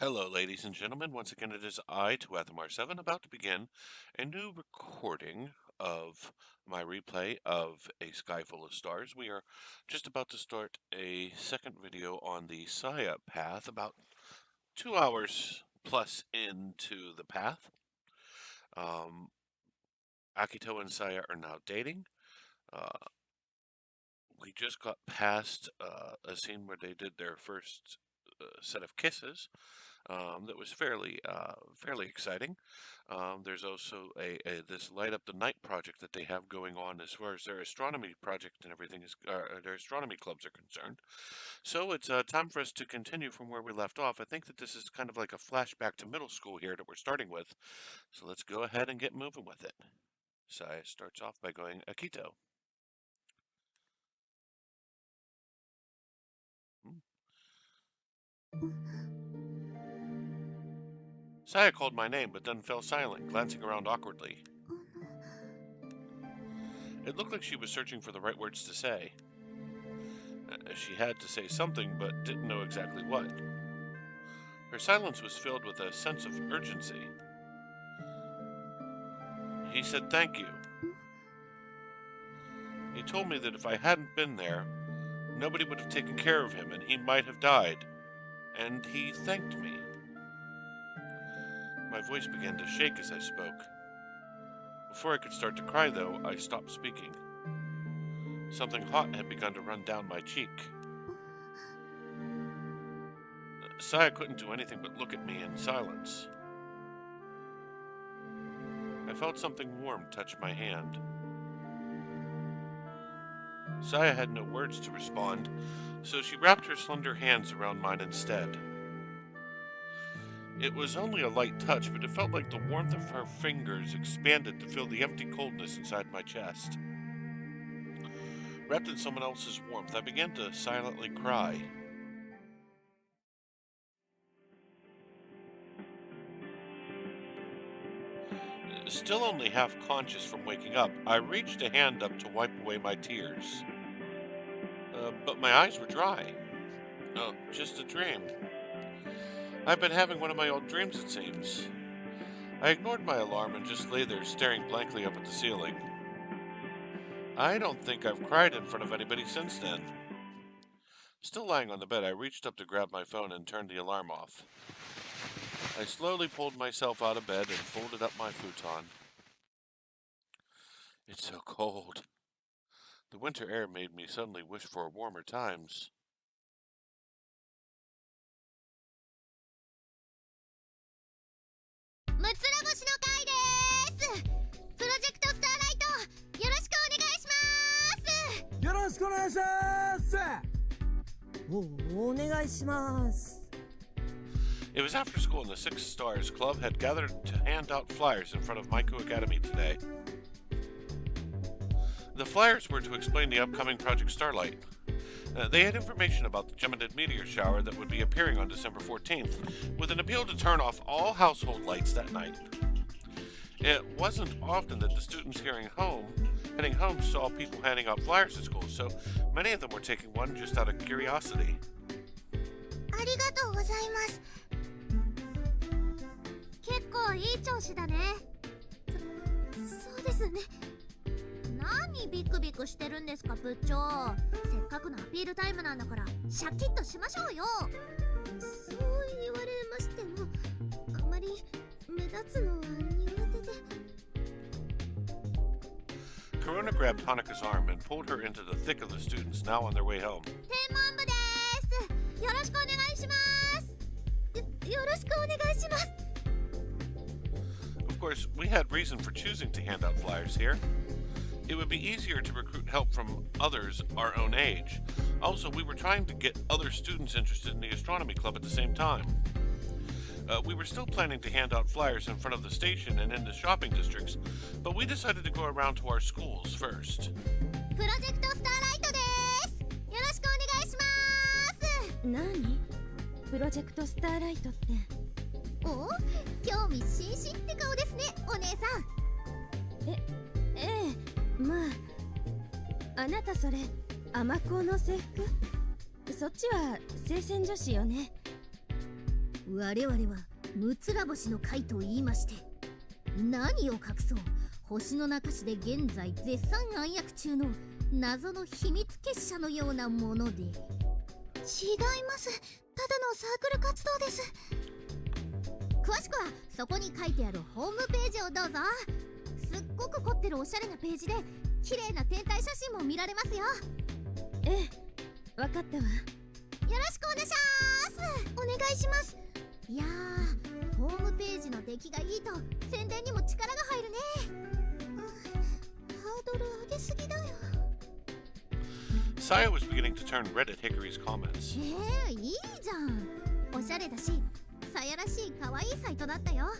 Hello, ladies and gentlemen. Once again, it is I, Tuathamar7, about to begin a new recording of my replay of A Sky Full of Stars. We are just about to start a second video on the Saya path, about 2 hours plus into the path. Akito and Saya are now dating. We just got past a scene where they did their first set of kisses. That was fairly exciting. There's also this Light Up the Night project that they have going on as far as their astronomy project and everything is, their astronomy clubs are concerned. So it's time for us to continue from where we left off. I think that this is kind of like a flashback to middle school here that we're starting with. So let's go ahead and get moving with it. Saya starts off by going, Akito. Saya called my name, but then fell silent, glancing around awkwardly. It looked like she was searching for the right words to say. She had to say something, but didn't know exactly what. Her silence was filled with a sense of urgency. He said thank you. He told me that if I hadn't been there, nobody would have taken care of him and he might have died. And he thanked me. My voice began to shake as I spoke. Before I could start to cry, though, I stopped speaking. Something hot had begun to run down my cheek. Saya couldn't do anything but look at me in silence. I felt something warm touch my hand. Saya had no words to respond, so she wrapped her slender hands around mine instead. It was only a light touch, but it felt like the warmth of her fingers expanded to fill the empty coldness inside my chest. Wrapped in someone else's warmth, I began to silently cry. Still only half conscious from waking up, I reached a hand up to wipe away my tears. But my eyes were dry. Oh, just a dream. I've been having one of my old dreams, it seems. I ignored my alarm and just lay there staring blankly up at the ceiling. I don't think I've cried in front of anybody since then. Still lying on the bed, I reached up to grab my phone and turned the alarm off. I slowly pulled myself out of bed and folded up my futon. It's so cold. The winter air made me suddenly wish for warmer times. It was after school and the Six Stars Club had gathered to hand out flyers in front of Maiku Academy today. The flyers were to explain the upcoming Project Starlight. They had information about the Geminid meteor shower that would be appearing on December 14th, with an appeal to turn off all household lights that night. It wasn't often that the students heading home saw people handing out flyers at school, so many of them were taking one just out of curiosity. ありがとうございます。結構いい調子だね。そうですね。何ビクビクしてるんですか、部長。せっかくのアピールタイムなんだからシャキッとしましょうよ。そう言われましてもあまり目立つのは苦手で。 Corona grabbed Hanaka's arm and pulled her into the thick of the students now on their way home. 天文部です。よろしくお願いします。よろしくお願いします。 Of course, we had reason for choosing to hand out flyers here. It would be easier to recruit help from others our own age. Also, we were trying to get other students interested in the astronomy club at the same time. We were still planning to hand out flyers in front of the station and in the shopping districts, but we decided to go around to our schools first. プロジェクトスターライトです。よろしくお願いします。何？プロジェクトスターライトって。お？興味津々って顔ですね、お姉さん。ええ、まあ。あなたそれ、尼子の制服？そっちは聖戦女子よね。我々はムツラ星の会と言いまして、何を隠そう、星の中市で現在絶賛暗躍中の謎の秘密結社のようなもので。違います。ただのサークル活動です。詳しくはそこに書いてあるホームページをどうぞ。すっごく凝ってるおしゃれなページで綺麗な天体写真も見られますよ。ええ、わかったわ。よろしくお願いします。お願いします。いやー、ホームページの出来がいいと宣伝にも力が入るね。ハードル上げすぎだよ。Saya was beginning to turn red at Hickory's comments. いいじゃん。おしゃれだし、さやらしい可愛いサイトだったよ。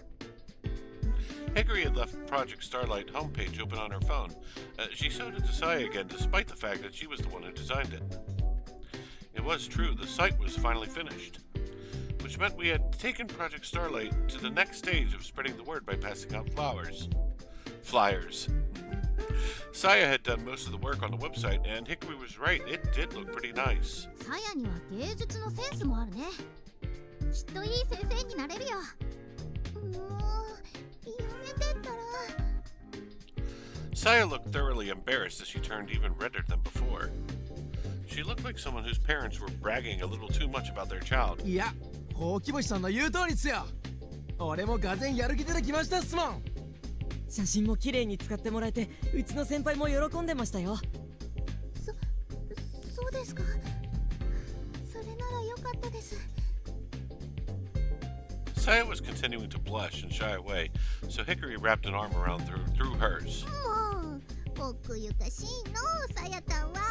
Hickory had left Project Starlight homepage open on her phone. She showed it to Saya again despite the fact that she was the one who designed it. It was true, the site was finally finished, which meant we had taken Project Starlight to the next stage of spreading the word by passing out flyers. Saya had done most of the work on the website, and Hickory was right, it did look pretty nice. さやには芸術のセンスもあるね。きっといい先生になれるよ。Saya looked thoroughly embarrassed as she turned even redder than before. She looked like someone whose parents were bragging a little too much about their child. いや、ほうき星さんの言う通りっすよ。俺もがぜんやる気出てきましたっすもん。写真も綺麗に使ってもらえて、うちの先輩も喜んでましたよ。そうですか。それならよかったです。Saya was continuing to blush and shy away, so Hickory wrapped an arm around through hers. もう、奥ゆかしいの、さやたんは。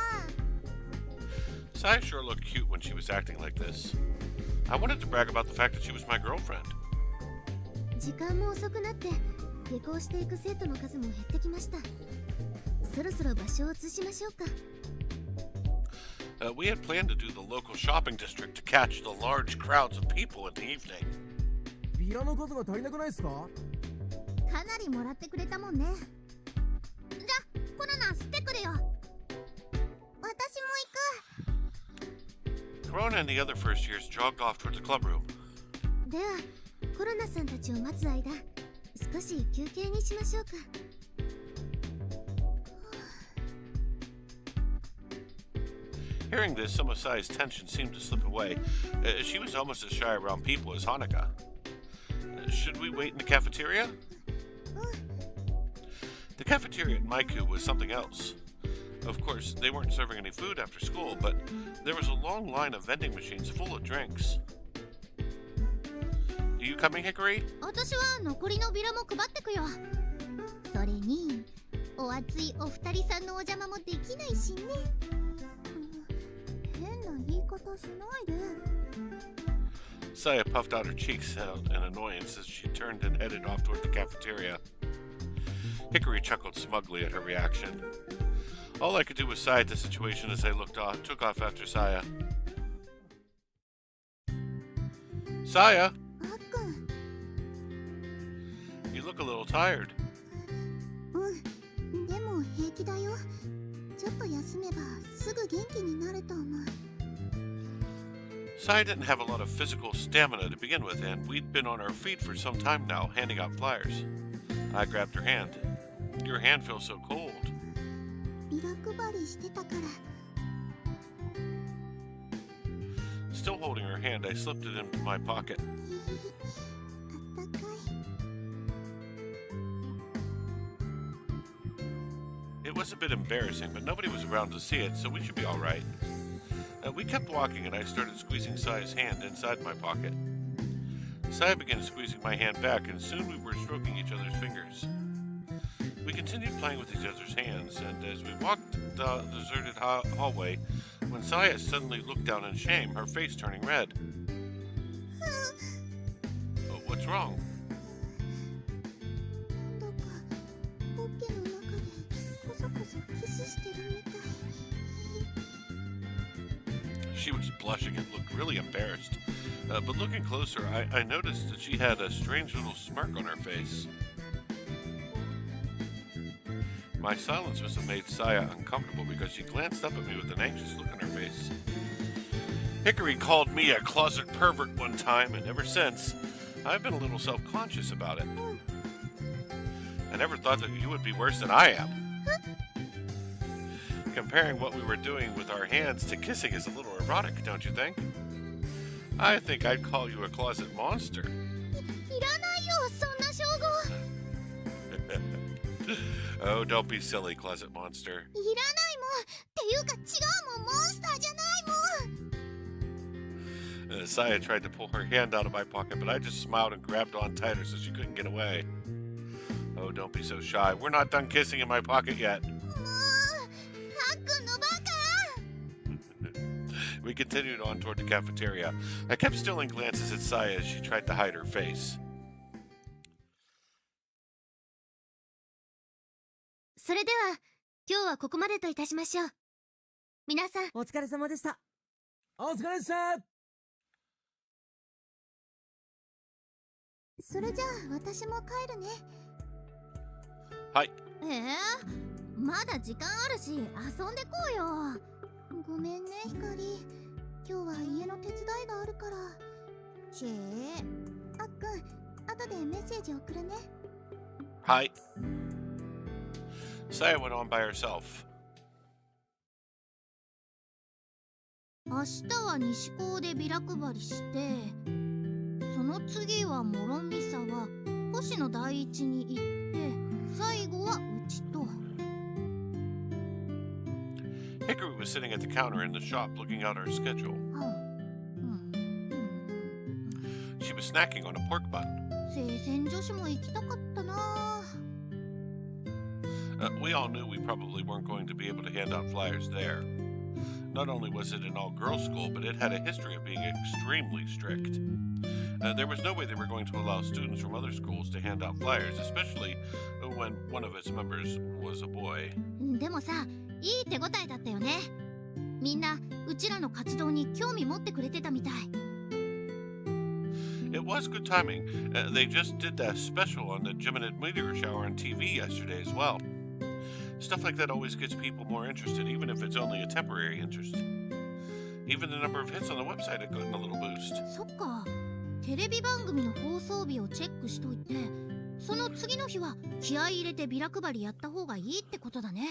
Saya sure looked cute when she was acting like this. I wanted to brag about the fact that she was my girlfriend. 時間も遅くなって下校していく生徒の数も減ってきました。そろそろ場所を移しましょうか。We had planned to do the local shopping district to catch the large crowds of people in the evening. ビラの数が足りなくないっすか？かなりもらってくれたもんね。じゃ、コロナ吸ってくれよ。私も行く。 Corona and the other first years jogged off toward the clubroom. では、コロナさんたちを待つ間、少し休憩にしましょうか。Hearing this, some of Saya's tension seemed to slip away. She was almost as shy around people as Hanukkah. Should we wait in the cafeteria? The cafeteria at Maiku was something else. Of course, they weren't serving any food after school, but there was a long line of vending machines full of drinks. Are you coming, Hickory? 私は残りのビラも配ってくよ。それに、お熱いお二人さんのお邪魔もできないしね。変な言い方しないで。Saya puffed out her cheeks in annoyance as she turned and headed off toward the cafeteria. Hickory chuckled smugly at her reaction. All I could do was sigh at the situation as I took off after Saya. Saya! あっくん。You look a little tired. でも平気だよ。ちょっと休めばすぐ元気になると思う。Saya didn't have a lot of physical stamina to begin with, and we'd been on our feet for some time now, handing out flyers. I grabbed her hand. Your hand feels so cold. ビラ配りしてたから。Still holding her hand, I slipped it into my pocket. あったかい。It was a bit embarrassing, but nobody was around to see it, so we should be all right. We kept walking, and I started squeezing Saya's hand inside my pocket. Saya began squeezing my hand back, and soon we were stroking each other's fingers. We continued playing with each other's hands, and as we walked the deserted hallway, when Saya suddenly looked down in shame, her face turning red. What's wrong? どっかポッケの中でコソコソキスしてるみたい。She was blushing and looked really embarrassed. But looking closer, I noticed that she had a strange little smirk on her face. My silence must have made Saya uncomfortable because she glanced up at me with an anxious look on her face. Hickory called me a closet pervert one time, and ever since, I've been a little self-conscious about it. I never thought that you would be worse than I am. Comparing what we were doing with our hands to kissing is a little erotic, don't you think? I think I'd call you a closet monster. いらないよそんな称号。 Oh, don't be silly, closet monster. いらないもんっていうか違うもんモンスターじゃないもん。 Saya tried to pull her hand out of my pocket, but I just smiled and grabbed on tighter so she couldn't get away. Oh, don't be so shy. We're not done kissing in my pocket yet. もうハックンのバカ。 We continued on toward the cafeteria. I kept stealing glances at Saya as she tried to hide her face. それでは今日はここまでといたしましょう。皆さんお疲れ様でした。お疲れっしたそれじゃあ私も帰るね。はいまだ時間あるし遊んでこうよ。ごめんねひかり、今日は家の手伝いがあるから。チェあっくん後でメッセージ送るね。Hi. Saya went on by herself. 明日は西高でビラ配りして、その次は諸見沢、星野第一に行って、最後はうちと。 Hickory was sitting at the counter in the shop looking out her schedule. She was snacking on a pork bun. 聖戦女子も行きたかったな。We all knew we probably weren't going to be able to hand out flyers there. Not only was it an all-girls school, but it had a history of being extremely strict. There was no way they were going to allow students from other schools to hand out flyers, especially when one of its members was a boy. でもさ、いい手応えだったよね。みんなうちらの活動に興味持ってくれてたみたい。It was good timing. They just did that special on the Geminid meteor shower on TV yesterday as well. Stuff like that always gets people more interested, even if it's only a temporary interest. Even the number of hits on the website had gotten a little boost. そっか、テレビ番組の放送日をチェックしといて、その次の日は気合い入れてビラ配りやった方がいいってことだね。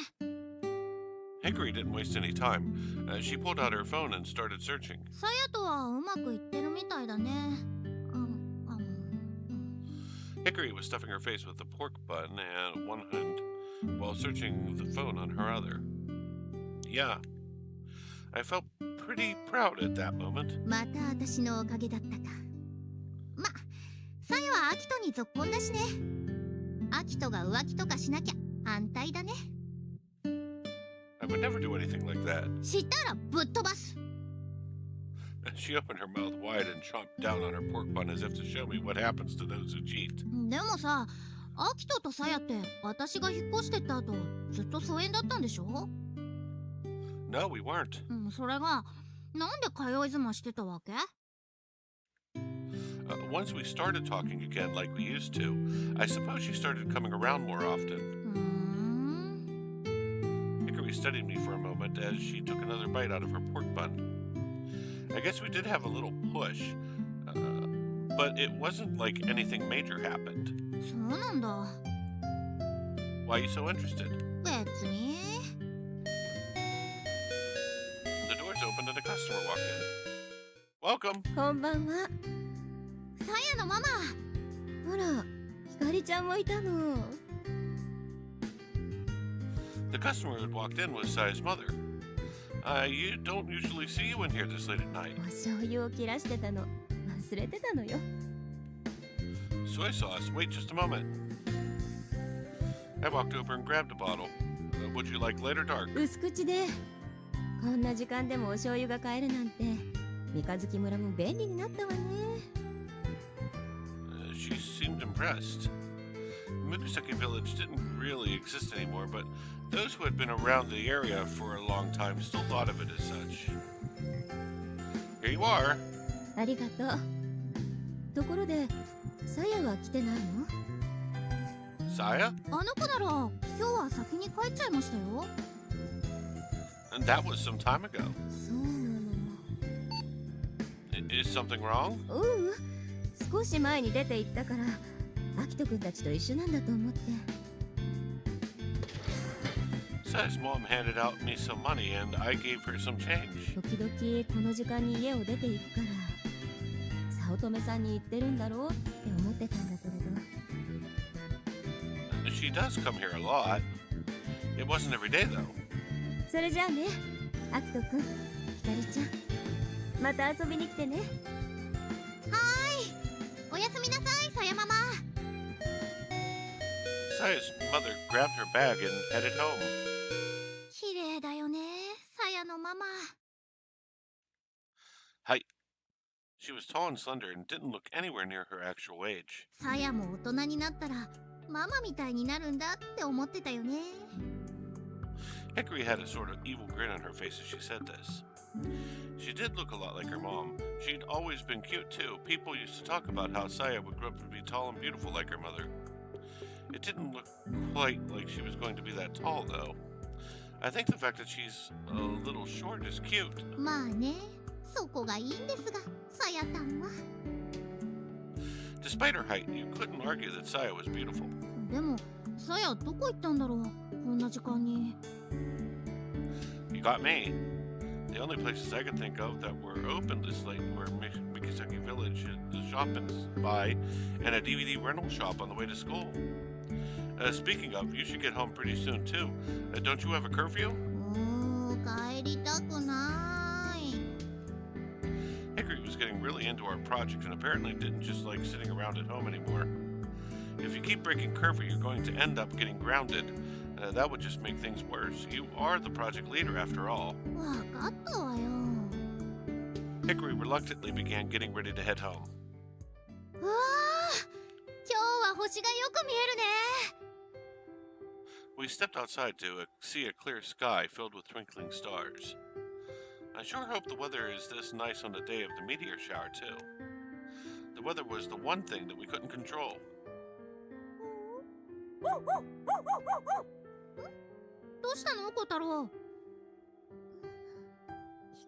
Hickory didn't waste any time. She pulled out her phone and started searching. さやとはうまくいってるみたいだね。Hickory was stuffing her face with the pork bun and one hand while searching the phone on her other. Yeah, I felt pretty proud at that moment. また私のおかげだったか。ま、さやはアキトにぞっこんだしね。アキトが浮気とかしなきゃ反対だね。I would never do anything like that. したらぶっ飛ばす。 She opened her mouth wide and chomped down on her pork bun as if to show me what happens to those who cheat. でもさ、アキトとさやって私が引っ越してった後ずっと疎遠だったんでしょ？ No, we weren't. それがなんで通い妻してたわけ？ Once we started talking again like we used to, I suppose she started coming around more often. Hickory studied me for a moment as she took another bite out of her pork bun. I guess we did have a little push, but it wasn't like anything major happened. そうなんだ。 Why are you so interested? 別に。 The doors opened and a customer walked in. Welcome! こんばんは。さやのママ。ほら、ひかりちゃんもいたの。The customer who had walked in was Saya's mother. You don't usually see you in here this late at night. お醤油を切らしてたの。忘れてたのよ。Soy sauce? Wait just a moment. I walked over and grabbed a bottle. Would you like light or dark? 薄口で。こんな時間でもお醤油が買えるなんて、三日月村も便利になったわね。She seemed impressed. Mikuseki Village didn't really exist anymore, but those who had been around the area for a long time still thought of it as such. Here you are. ありがとう。ところで、さやは来てないの？ Saya? あの子なら今日は先に帰っちゃいましたよ。 And that was some time ago. そうなの。Is something wrong? ううん、少し前に出て行ったからアキト君たちと一緒なんだと思って。 Saya's mom handed out me some money and I gave her some change. 時々この時間に家を出て行くから早乙女さんに言ってるんだろうって思ってたんだけれど。 She does come here a lot. It wasn't every day though. それじゃあね、アキト君、ひかりちゃん、また遊びに来てね。おやすみなさい、さやママ。 Saya's mother grabbed her bag and headed home. 綺麗だよね、さやのママ。 She was tall and slender and didn't look anywhere near her actual age. さやも大人になったらママみたいになるんだって思ってたよね。 Hickory had a sort of evil grin on her face as she said this. She did look a lot like her mom. She'd always been cute too. People used to talk about how Saya would grow up to be tall and beautiful like her mother. It didn't look quite like she was going to be that tall though. I think the fact that she's a little short is cute. まあね、そこがいいんですが、さやたんは。 Despite her height, you couldn't argue that Saya was beautiful. でも、さやどこ行ったんだろう、こんな時間に。 You got me. The only places I could think of that were open this late were Mikiseki Village, the shop and buy, and a DVD rental shop on the way to school. Speaking of, you should get home pretty soon too. Don't you have a curfew? 帰りたくない。 Hickory was getting really into our project and apparently didn't just like sitting around at home anymore. If you keep breaking curfew, you're going to end up getting grounded. That would just make things worse. You are the project leader after all. わかったわよ。 Hickory reluctantly began getting ready to head home. うわあ、今日は星がよく見えるね。 We stepped outside to see a clear sky filled with twinkling stars. I sure hope the weather is this nice on the day of the meteor shower, too. The weather was the one thing that we couldn't control. どうしたの、小太郎。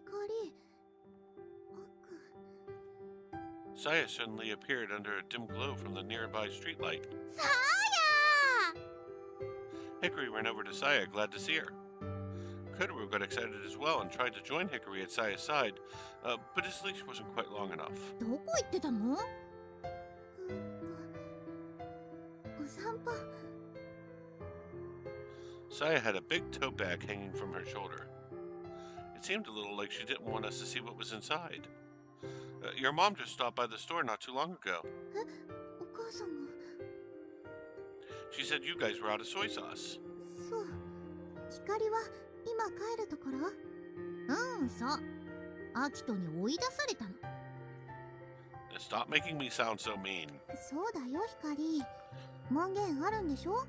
光。 Saya suddenly appeared under a dim glow from the nearby streetlight. さや。 Hickory ran over to Saya, glad to see her. Kotaro got excited as well and tried to join Hickory at Saya's side, but his leash wasn't quite long enough. どこ行ってたの？お散歩。 Saya had a big tote bag hanging from her shoulder. It seemed a little like she didn't want us to see what was inside. Your mom just stopped by the store not too long ago. お母さんが。 She said you guys were out of soy sauce. そう。光は今帰るところ？うん、そう。アキトに追い出されたの。 Stop making me sound so mean. そうだよ、光。門限あるんでしょ？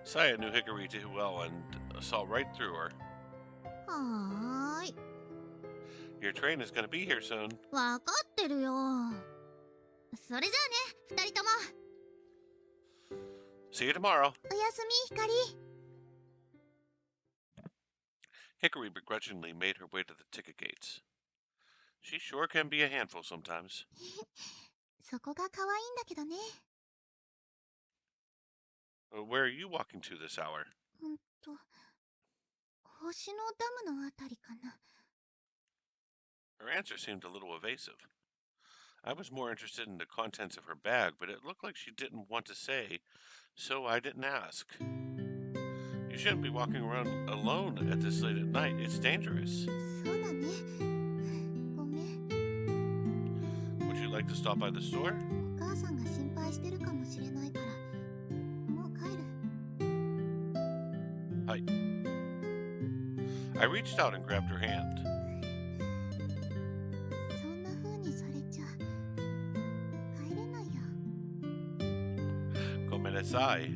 Saya knew Hickory too well and saw right through her. はーい。 Your train is going to be here soon. わかってるよ。それじゃあね、二人とも。 See you tomorrow. おやすみ、光。 Hickory begrudgingly made her way to the ticket gates. She sure can be a handful sometimes. そこが可愛いんだけどね。 Where are you walking to this hour? 星のダムのあたりかな。 Her answer seemed a little evasive. I was more interested in the contents of her bag, but it looked like she didn't want to say, so I didn't ask. You shouldn't be walking around alone at this late at night. It's dangerous. そうだね。ごめん。 Would you like to stop by the store? お母さんが心配してるかもしれないから、もう帰る。 I reached out and grabbed her hand. そんな風にされちゃ帰れないよ。 Gomennasai.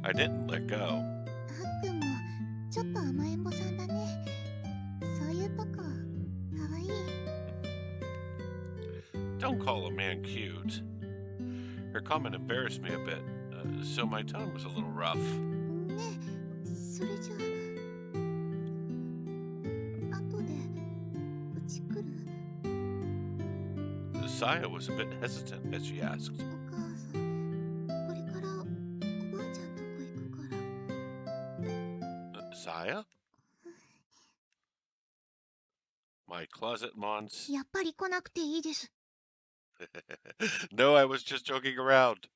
I didn't let go. あっくんもちょっと甘えん坊さんだね。そういうとこかわいい。 Don't call a man cute. Her comment embarrassed me a bit, so my tone was a little rough. ね、それじゃあ後でうち来る？ Saya was a bit hesitant as she asked. お母さん、これからおばあちゃんとこ行くから。Saya? My closet mons? やっぱり来なくていいです。No, I was just joking around.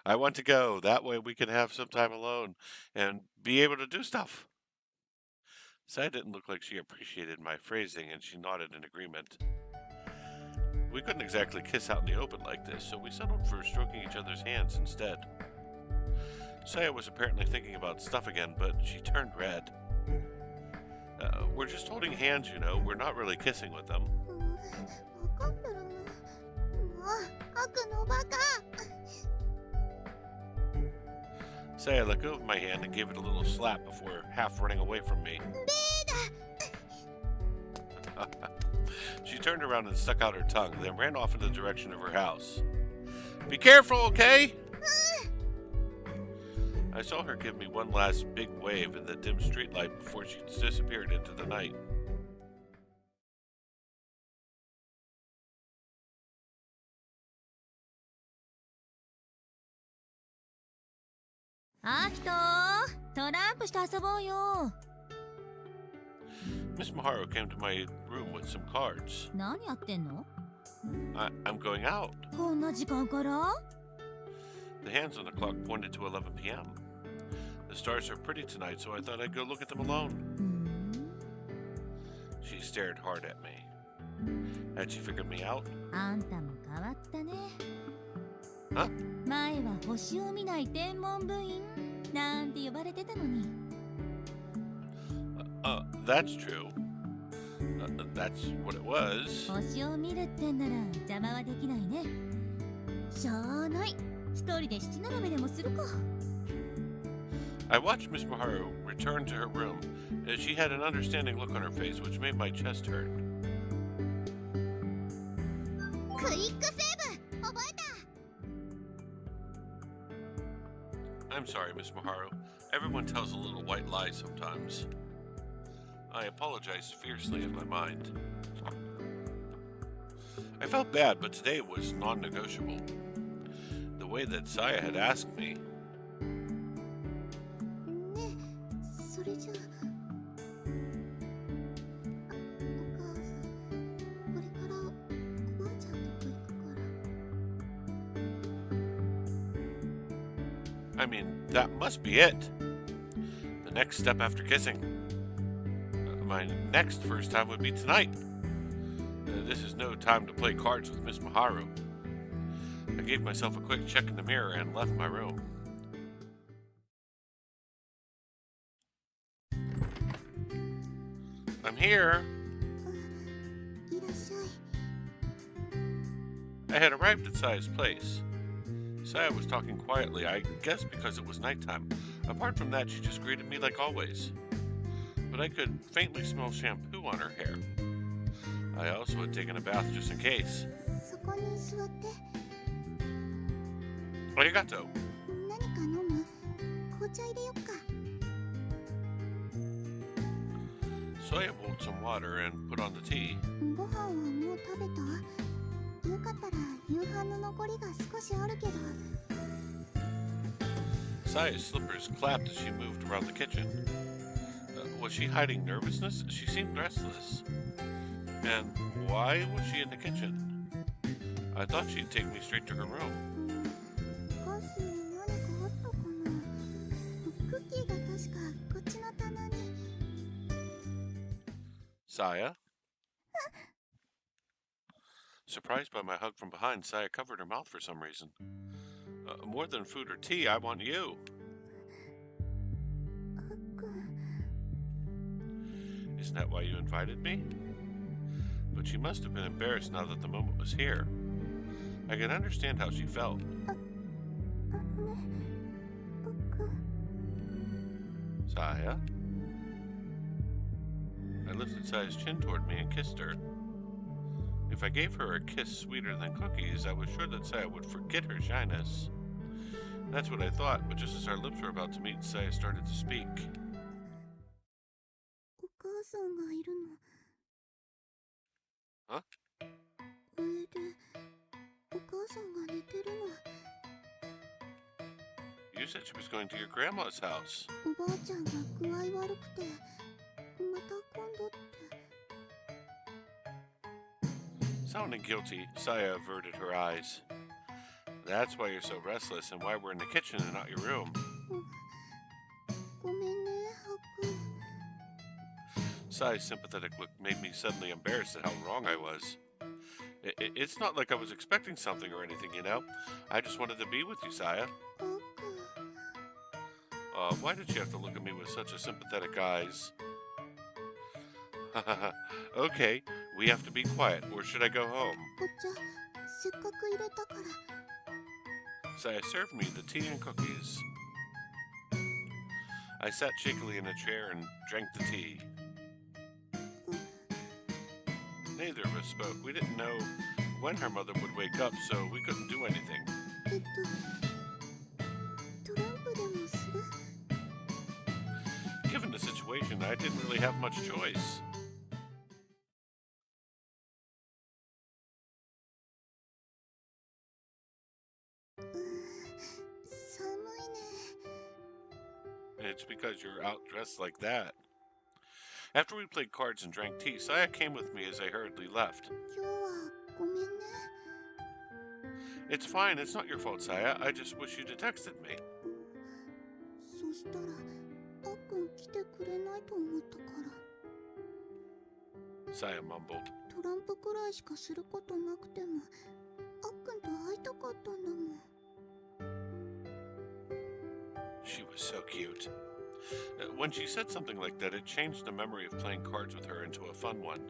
I want to go. That way we can have some time alone and be able to do stuff. Saya didn't look like she appreciated my phrasing, and she nodded in agreement. We couldn't exactly kiss out in the open like this, so we settled for stroking each other's hands instead. Saya was apparently thinking about stuff again, but she turned red. We're just holding hands, you know. We're not really kissing with them. 分かってるの。もう、悪のバカ。Saya let go of my hand and gave it a little slap before half running away from me. She turned around and stuck out her tongue, then ran off in the direction of her house. Be careful, okay? I saw her give me one last big wave in the dim streetlight before she disappeared into the night. アキト、トランプして遊ぼうよ。Miss Maharu came to my room with some cards. 何やってんの？ I'm going out. こんな時間から？ The hands on the clock pointed to 11 p.m. The stars are pretty tonight, so I thought I'd go look at them alone. She stared hard at me. Had she figured me out? あんたも変わったね。Huh? 前は星を見ない天文部員なんて呼ばれてたのに。That's true. That's what it was. 星を見るってんなら邪魔はできないね。しゃあない。一人で七並べでもするか。I watched Miss Maharu return to her room as she had an understanding look on her face which made my chest hurt. クイックセーブ覚えた。 I'm sorry, Miss Maharu. Everyone tells a little white lie sometimes. I apologized fiercely in my mind. I felt bad, but today was non-negotiable. The way that Saya had asked me. ねえ、それじゃあ。お母さん、これからおばあちゃんとこ行くから。 I mean, that must be it. The next step after kissing. My next first time would be tonight. This is no time to play cards with Miss Maharu. I gave myself a quick check in the mirror and left my room. I'm here. いらっしゃい。 I had arrived at Saya's place. Saya was talking quietly, I guess because it was nighttime. Apart from that, she just greeted me like always. But I could faintly smell shampoo on her hair. I also had taken a bath just in case. そこに座って。 Arigato. 何か飲む？紅茶入れよっか。 Saya boiled some water and put on the tea. ご飯はもう食べた？よかったら夕飯の残りが少しあるけど。 Saya's slippers clapped as she moved around the kitchen. Was she hiding nervousness? She seemed restless. And why was she in the kitchen? I thought she'd take me straight to her room. お菓子何かあったかな。クッキーが確かこっちの棚に。 Saya? Surprised by my hug from behind, Saya covered her mouth for some reason. More than food or tea, I want you. あっくん。 Isn't that why you invited me? But she must have been embarrassed now that the moment was here. I can understand how she felt. あのね、僕。 Saya? I lifted Saya's chin toward me and kissed her. If I gave her a kiss sweeter than cookies, I was sure that Saya would forget her shyness. That's what I thought, but just as our lips were about to meet, Saya started to speak. お母さんがいるの。 Huh? 上でさんが寝てるの。 You said she was going to your grandma's house. おばあちゃんが具合悪くて、また今度って。 Sounding guilty, Saya averted her eyes. That's why you're so restless and why we're in the kitchen and not your room. ごめんね、ハックン。 Saya's sympathetic look made me suddenly embarrassed at how wrong I was. It's not like I was expecting something or anything, you know? I just wanted to be with you, Saya. ハックン。 Why did you have to look at me with such a sympathetic eyes? Okay, we have to be quiet, or should I go home? お茶、せっかく入れたから。 Saya served me the tea and cookies. I sat shakily in a chair and drank the tea. Neither of us spoke. We didn't know when her mother would wake up, so we couldn't do anything. トランプでもする？ Given the situation, I didn't really have much choice. It's because you're out dressed like that. After we played cards and drank tea, Saya came with me as I hurriedly left. 今日はごめんね。 It's fine, it's not your fault, Saya. I just wish you'd texted me. そしたら、あっくん来てくれないと思ったから。 Saya mumbled. トランプくらいしかすることなくても、あっくんと会いたかったんだもん。 She was so cute. When she said something like that, it changed the memory of playing cards with her into a fun one.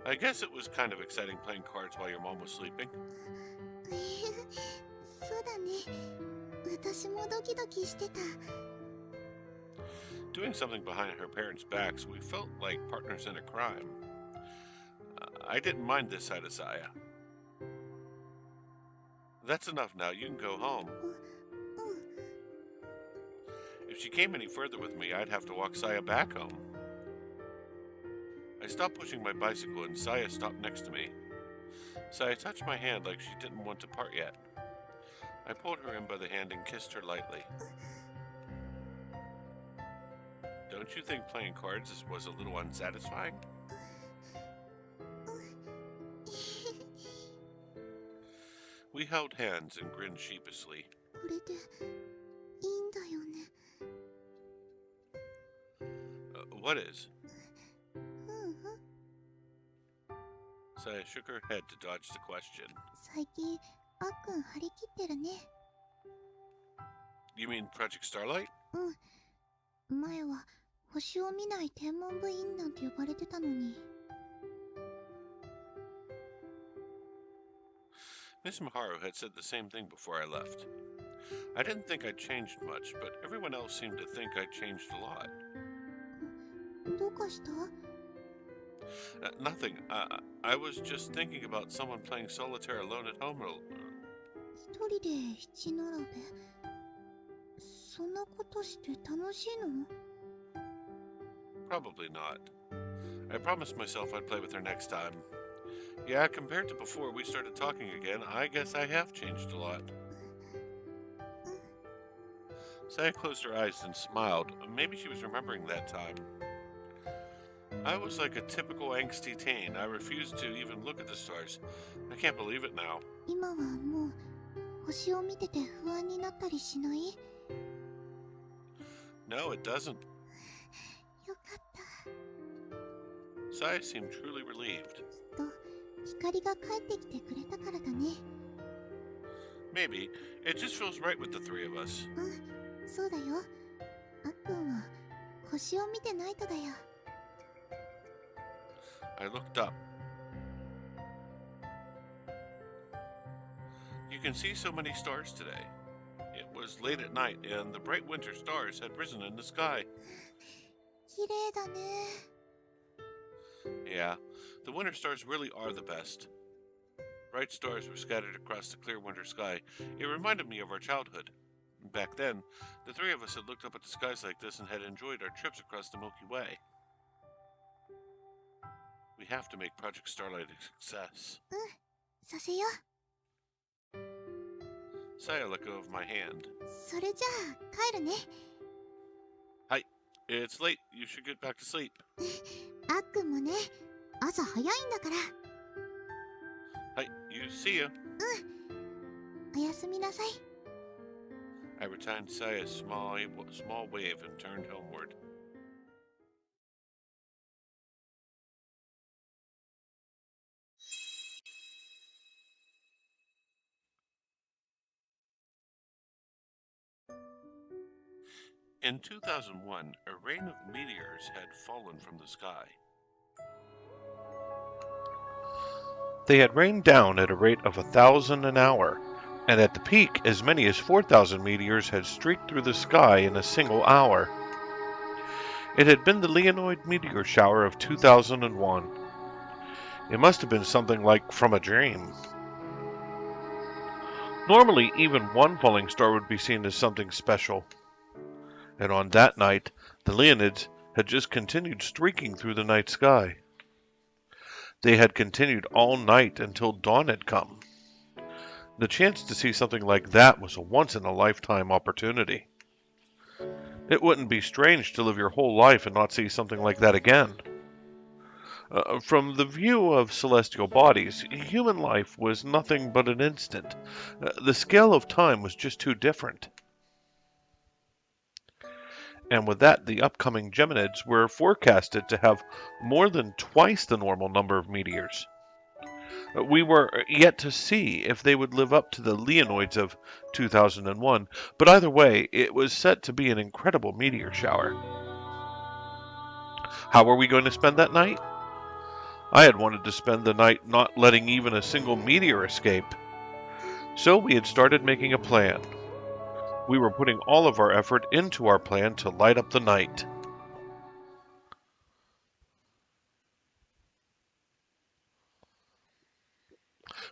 I guess it was kind of exciting playing cards while your mom was sleeping. そうだね。私もドキドキしてた。 Doing something behind her parents' backs, we felt like partners in a crime. I didn't mind this side of Saya. That's enough now, you can go home. If she came any further with me, I'd have to walk Saya back home. I stopped pushing my bicycle and Saya stopped next to me. Saya touched my hand like she didn't want to part yet. I pulled her in by the hand and kissed her lightly. Don't you think playing cards was a little unsatisfying? We held hands and grinned sheepishly. これでいいんだよね。 What is? うんうん。 Saya shook her head to dodge the question. 最近、あっくん張り切ってるね。 You mean Project Starlight? うん。前は星を見ない天文部員なんて呼ばれてたのに。 Miss Maharu had said the same thing before I left. I didn't think I'd changed much, but everyone else seemed to think I'd changed a lot. どうかした？ Nothing. I was just thinking about someone playing solitaire alone at home. 一人で七並べ。そんなことして楽しいの？ Probably not. I promised myself I'd play with her next time. Yeah, compared to before we started talking again, I guess I have changed a lot. Saya closed her eyes and smiled. Maybe she was remembering that time. I was like a typical angsty teen. I refused to even look at the stars. I can't believe it now. 今はもう星を見てて不安になったりしない？ No, it doesn't. よかった。 Saya seemed truly relieved. と光が帰ってきてくれたからだね。 Maybe. It just feels right with the three of us. うん、そうだよ。あっくんは星を見てないとだよ。 I looked up. You can see so many stars today. It was late at night, and the bright winter stars had risen in the sky. 綺麗だね。 Yeah, the winter stars really are the best. Bright stars were scattered across the clear winter sky. It reminded me of our childhood. Back then, the three of us had looked up at the skies like this and had enjoyed our trips across the Milky Way. We have to make Project Starlight a success. させよう。Saya let go of my hand. それじゃあ帰るね。 It's late. You should get back to sleep. あっくんもね、朝早いんだから。 Hi, you see you. おやすみなさい。 I returned Saya's small wave and turned homeward. In 2001, a rain of meteors had fallen from the sky. They had rained down at a rate of 1,000 an hour, and at the peak, as many as 4,000 meteors had streaked through the sky in a single hour. It had been the Leonid meteor shower of 2001. It must have been something like from a dream. Normally, even one falling star would be seen as something special. And on that night, the Leonids had just continued streaking through the night sky. They had continued all night until dawn had come. The chance to see something like that was a once-in-a-lifetime opportunity. It wouldn't be strange to live your whole life and not see something like that again. From the view of celestial bodies, human life was nothing but an instant. The scale of time was just too different. And with that, the upcoming Geminids were forecasted to have more than twice the normal number of meteors. We were yet to see if they would live up to the Leonids of 2001, but either way, it was set to be an incredible meteor shower. How were we going to spend that night? I had wanted to spend the night not letting even a single meteor escape. So we had started making a plan. We were putting all of our effort into our plan to light up the night.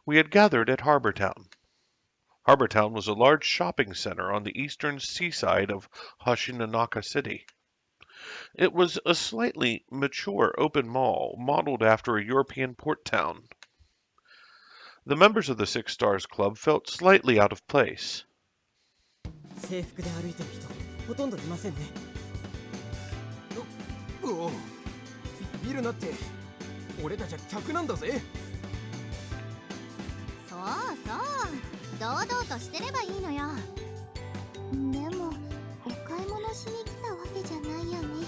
We had gathered at Harbor Town. Harbor Town was a large shopping center on the eastern seaside of Hashinonaka City. It was a slightly mature open mall modeled after a European port town. The members of the Six Stars Club felt slightly out of place. 制服で歩いてる人ほとんどいませんね。おお、ビビるなって。俺たちは客なんだぜ。そうそう、堂々としてればいいのよ。でもお買い物しに来たわけじゃないよね。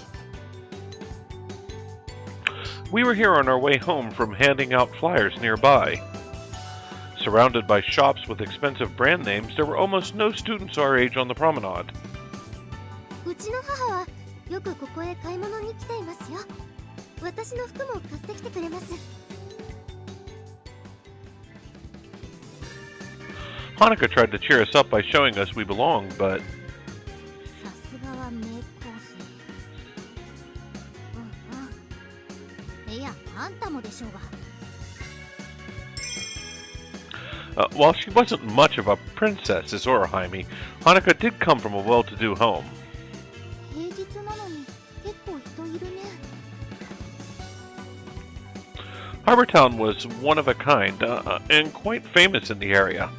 We were here on our way home from handing out flyers nearby. Surrounded by shops with expensive brand names, there were almost no students our age on the promenade. うちの母はよくここへ買い物に来ていますよ。私の服も買ってきてくれます。 Hanukkah tried to cheer us up by showing us we belonged, but さすがは名コース。いや、あんたもでしょうが。 while she wasn't much of a princess as Orahaimi, Hanukkah did come from a well-to-do home. 平日なのに結構人いるね。 Harbor Town was one of a kind and quite famous in the area.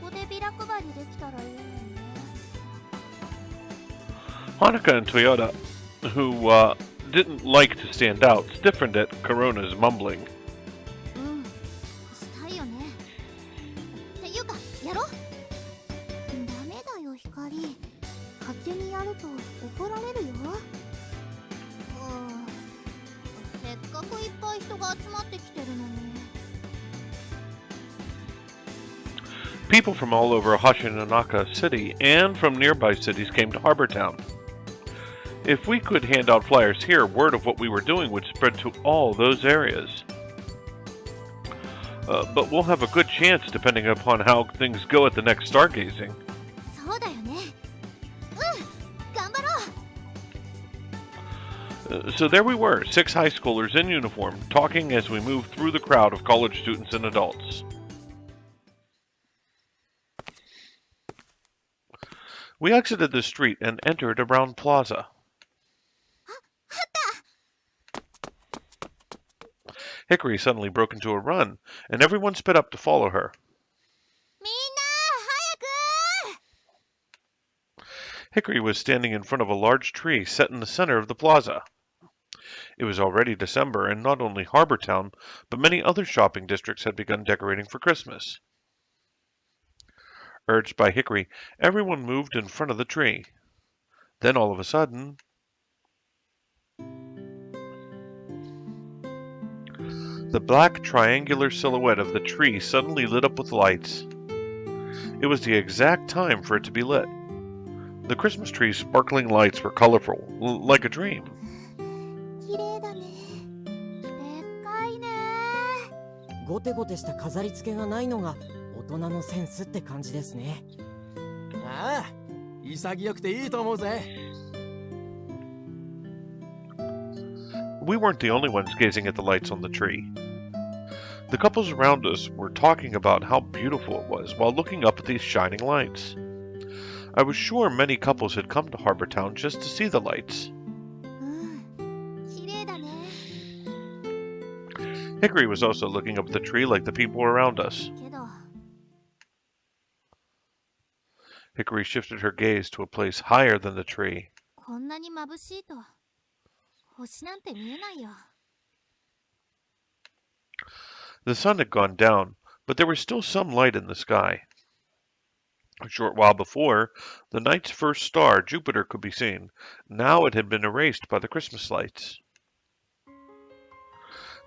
ここでビラ配りできたらいいのにね。 Hanukkah and Toyota, who didn't like to stand out, stiffened at Corona's mumbling. うん、したいよね。っていうか、やろう。ダメだよ、光。勝手にやると怒られるよ。せっかくいっぱい人が集まってきてるのに。 People from all over Hashinonaka City and from nearby cities came to Harbor Town. If we could hand out flyers here, word of what we were doing would spread to all those areas. But we'll have a good chance depending upon how things go at the next stargazing. そうだよね。頑張ろう。 So there we were, 6 high schoolers in uniform, talking as we moved through the crowd of college students and adults. We exited the street and entered a round plaza. Hickory suddenly broke into a run, and everyone sped up to follow her. みんな、早 Hickory was standing in front of a large tree set in the center of the plaza. It was already December, and not only Harbour Town, but many other shopping districts had begun decorating for Christmas. Urged by Hickory, everyone moved in front of the tree. Then all of a sudden, the black triangular silhouette of the tree suddenly lit up with lights. It was the exact time for it to be lit. The Christmas tree's sparkling lights were colorful, like a dream. 綺麗だね。でっかいね。ゴテゴテした飾り付けがないのが大人のセンスって感じですね。ああ、潔くていいと思うぜ。We weren't the only ones gazing at the lights on the tree. The couples around us were talking about how beautiful it was while looking up at these shining lights. I was sure many couples had come to Harbour Town just to see the lights. 綺麗だね。 Hickory was also looking up at the tree like the people around us. けど、 Hickory shifted her gaze to a place higher than the tree. こんなに眩しいと星なんて見えないよ。 The sun had gone down, but there was still some light in the sky. A short while before, the night's first star, Jupiter, could be seen. Now it had been erased by the Christmas lights.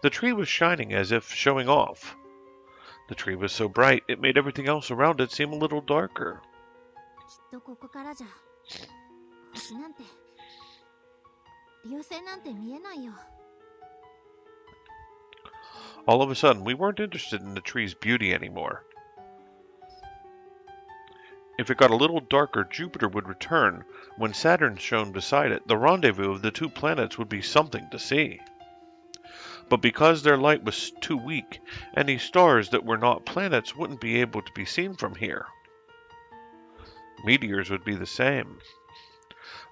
The tree was shining as if showing off. The tree was so bright, it made everything else around it seem a little darker. きっとここからじゃ星なんて流星なんて見えないよ。 All of a sudden, we weren't interested in the tree's beauty anymore. If it got a little darker, Jupiter would return. When Saturn shone beside it, the rendezvous of the two planets would be something to see. But because their light was too weak, any stars that were not planets wouldn't be able to be seen from here. Meteors would be the same.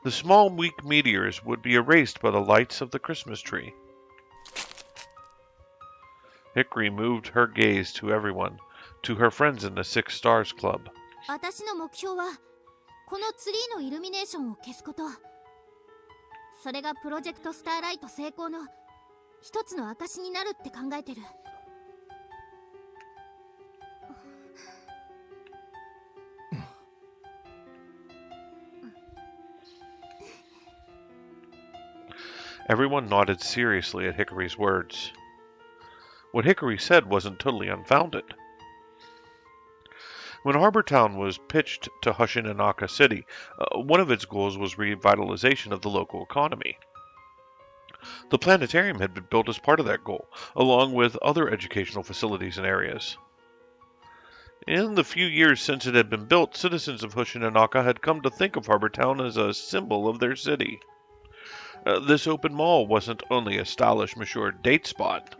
The small, weak meteors would be erased by the lights of the Christmas tree. Hickory moved her gaze to everyone, to her friends in the Six Stars Club. 私の目標はこのツリーのイルミネーションを消すこと。それがプロジェクトスターライト成功の一つの証になるって考えてる。 Everyone nodded seriously at Hickory's words. What Hickory said wasn't totally unfounded. When Harbour Town was pitched to Hoshinanaka City, one of its goals was revitalization of the local economy. The planetarium had been built as part of that goal, along with other educational facilities and areas. In the few years since it had been built, citizens of Hoshinanaka had come to think of Harbour Town as a symbol of their city. This open mall wasn't only a stylish, mature date spot.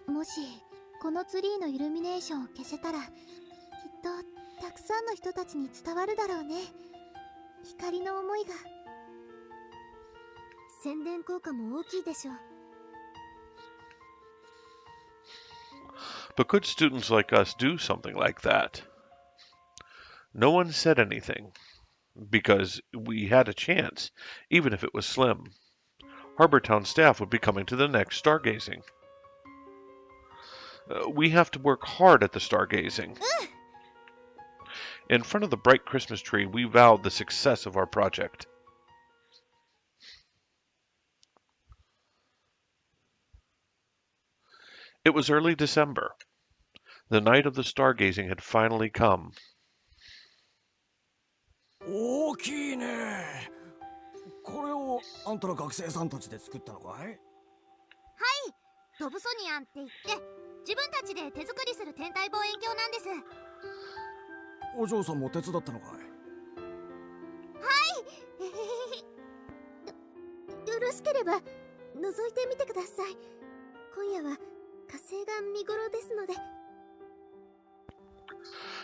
もしこのツリーのイルミネーションを消せたらきっとたくさんの人たちに伝わるだろうね。光の思いが。宣伝効果も大きいでしょう。 But could students like us do something like that? No one said anything, because we had a chance, even if it was slim. Harbour Town staff would be coming to the next stargazing. We have to work hard at the stargazing. In front of the bright Christmas tree, we vowed the success of our project. It was early December. The night of the stargazing had finally come. 大きいね。これをあんたら学生さんたちで作ったのかい？ドブソニアンって言って自分たちで手作りする天体望遠鏡なんです。お嬢さんも手伝ったのかい？よろしければ覗いてみてください。今夜は火星が見頃ですので。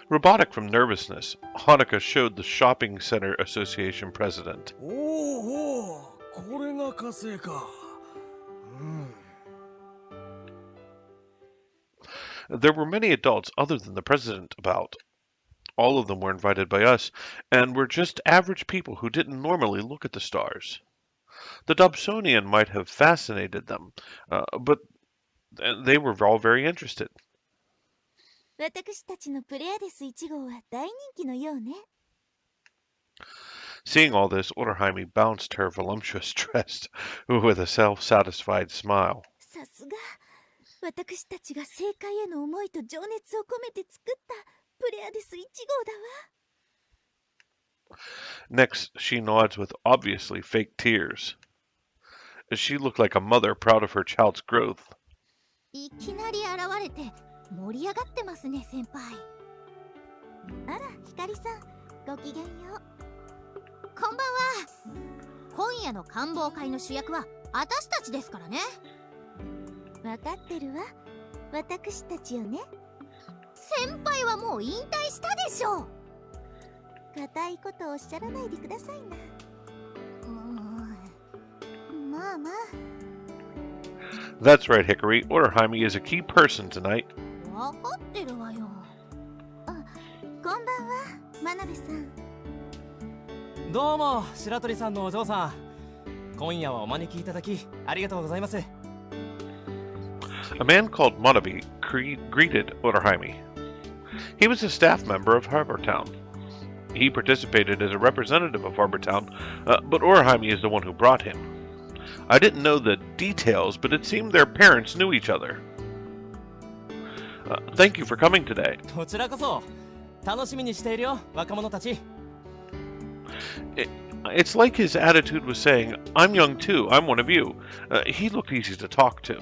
Robotic from nervousness, Hanukkah showed the Shopping Center Association president. おお、これが火星か。There were many adults other than the president about. all of them were invited by us, and were just average people who didn't normally look at the stars. The Dobsonian might have fascinated them, but they were all very interested. 私たちのプレアデス1号は大人気のようね。 Seeing all this, Oderheime bounced her voluptuous dress with a self-satisfied smile. さすが。私たちが正解への思いと情熱を込めて作ったプレアデス1号だわ。 Next, she nods with obviously fake tears. She looked like a mother proud of her child's growth. いきなり現れて盛り上がってますね、先輩。あら、ひかりさん、ごきげんよう。こんばんは。今夜の官房会の主役は私たちですからね。わかってるわ。私たちよね。先輩はもう引退したでしょう。固いことをおっしゃらないでくださいな。まあまあ。 That's right, Hickory. Oderheime is a key person tonight. わかってるわよ。あ、こんばんは、真鍋さん。どうも白鳥さんのお嬢さん、今夜はお招きいただきありがとうございます。 A man called Monaby greeted Oderheime. He was a staff member of Harbortown. He participated as a representative of Harbortown, but Oderheime is the one who brought him. I didn't know the details, but it seemed their parents knew each other. Thank you for coming today. こちらこそ楽しみにしているよ、若者たち。 It's like his attitude was saying, I'm young too, I'm one of you. He looked easy to talk to.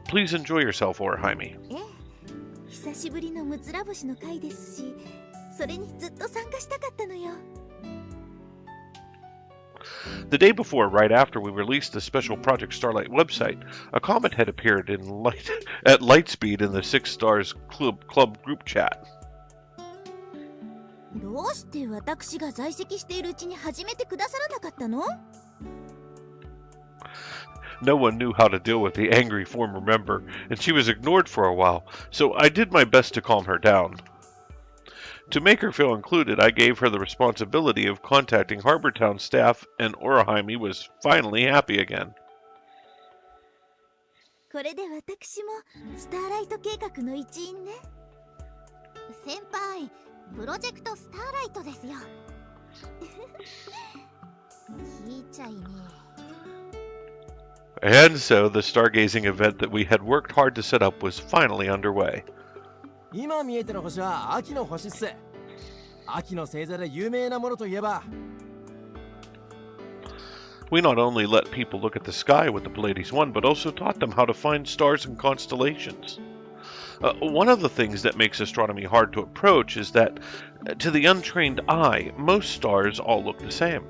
Please enjoy yourself, Oderheime. ええ、久しぶりのむつら星の会ですし、それにずっと参加したかったのよ。 The day before, right after we released the special Project Starlight website, a comment had appeared at Lightspeed in the Six Stars Club group chat. どうして私が在籍しているうちに始めてくださらなかったの？ No one knew how to deal with the angry former member, and she was ignored for a while, so I did my best to calm her down. To make her feel included, I gave her the responsibility of contacting Harbortown staff, and Oderheime was finally happy again. これで私もスターライト計画の一員ね。先輩、プロジェクトスターライトですよ。聞いちゃいね。 And so the stargazing event that we had worked hard to set up was finally underway. 今見えてる星は秋の星っす。秋の星座で有名なものといえば、 We not only let people look at the sky with the Pleiades 1, but also taught them how to find stars and constellations. One of the things that makes astronomy hard to approach is that, to the untrained eye, most stars all look the same.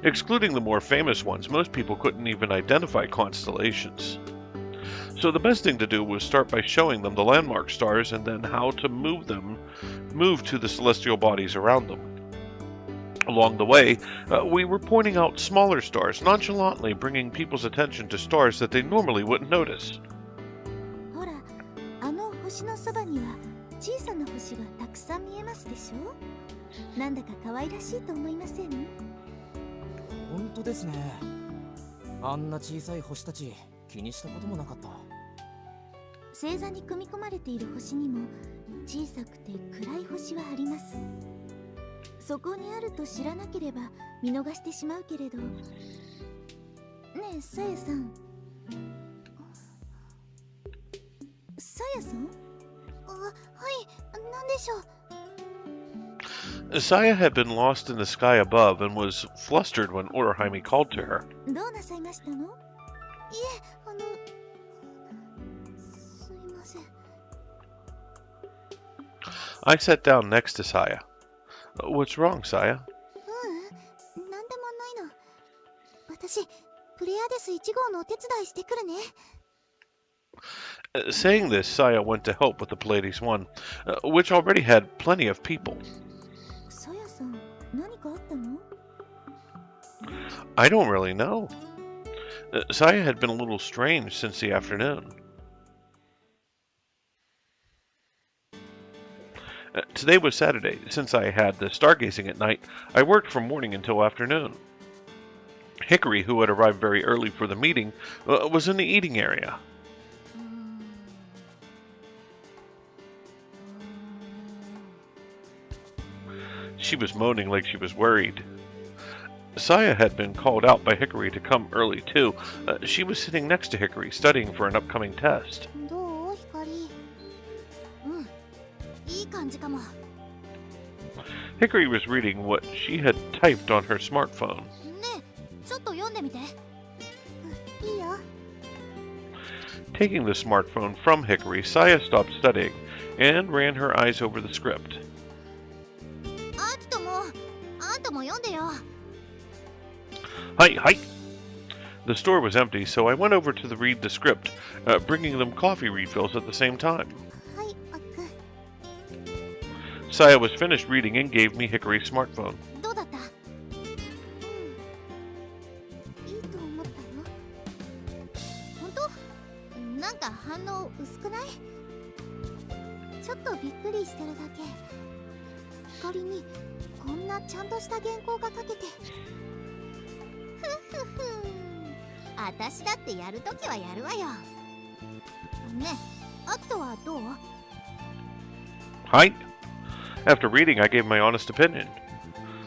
Excluding the more famous ones, most people couldn't even identify constellations. So the best thing to do was start by showing them the landmark stars and then how to move to the celestial bodies around them. Along the way, we were pointing out smaller stars, nonchalantly bringing people's attention to stars that they normally wouldn't notice. ほら、あの星のそばには小さな星がたくさん見えますでしょ？なんだか可愛らしいと思いません？本当ですね。あんな小さい星たち気にしたこともなかった。星座に組み込まれている星にも小さくて暗い星はあります。そこにあると知らなければ見逃してしまうけれど。ねえ、さやさん。さやさん？あ、はい、なんでしょう。 Saya had been lost in the sky above and was flustered when Oderheime called to her. どうなさいましたの？いえ、すいません。 I sat down next to Saya. What's wrong, Saya? なんでもないの。私、プレアデス1号のお手伝いしてくるね。 Saying this, Saya went to help with the Pleiades 1, which already had plenty of people. さやさん、何かあったの？ I don't really know. Saya had been a little strange since the afternoon. Today was Saturday. Since I had the stargazing at night, I worked from morning until afternoon. Hickory, who had arrived very early for the meeting, was in the eating area. She was moaning like she was worried. Saya had been called out by Hickory to come early too. She was sitting next to Hickory, studying for an upcoming test. どう光？うん、いい感じかも。 Hickory was reading what she had typed on her smartphone. ねえ、ちょっと読んでみて。いいよ。 Taking the smartphone from Hickory, Saya stopped studying and ran her eyes over the script. アキトも、あんたも読んでよ。 Hi, hi! The store was empty, so I went over to read the script, bringing them coffee refills at the same time. はい、あっく。 Saya was finished reading and gave me Hickory's smartphone. どうだった？いいと思ったよ。本当？なんか反応薄くない？ちょっとびっくりしてるだけ。光にこんなちゃんとした原稿が書けて。ふふふ。私だってやるときはやるわよ。ねえ、アキトはどう？ Hi! After reading, I gave my honest opinion.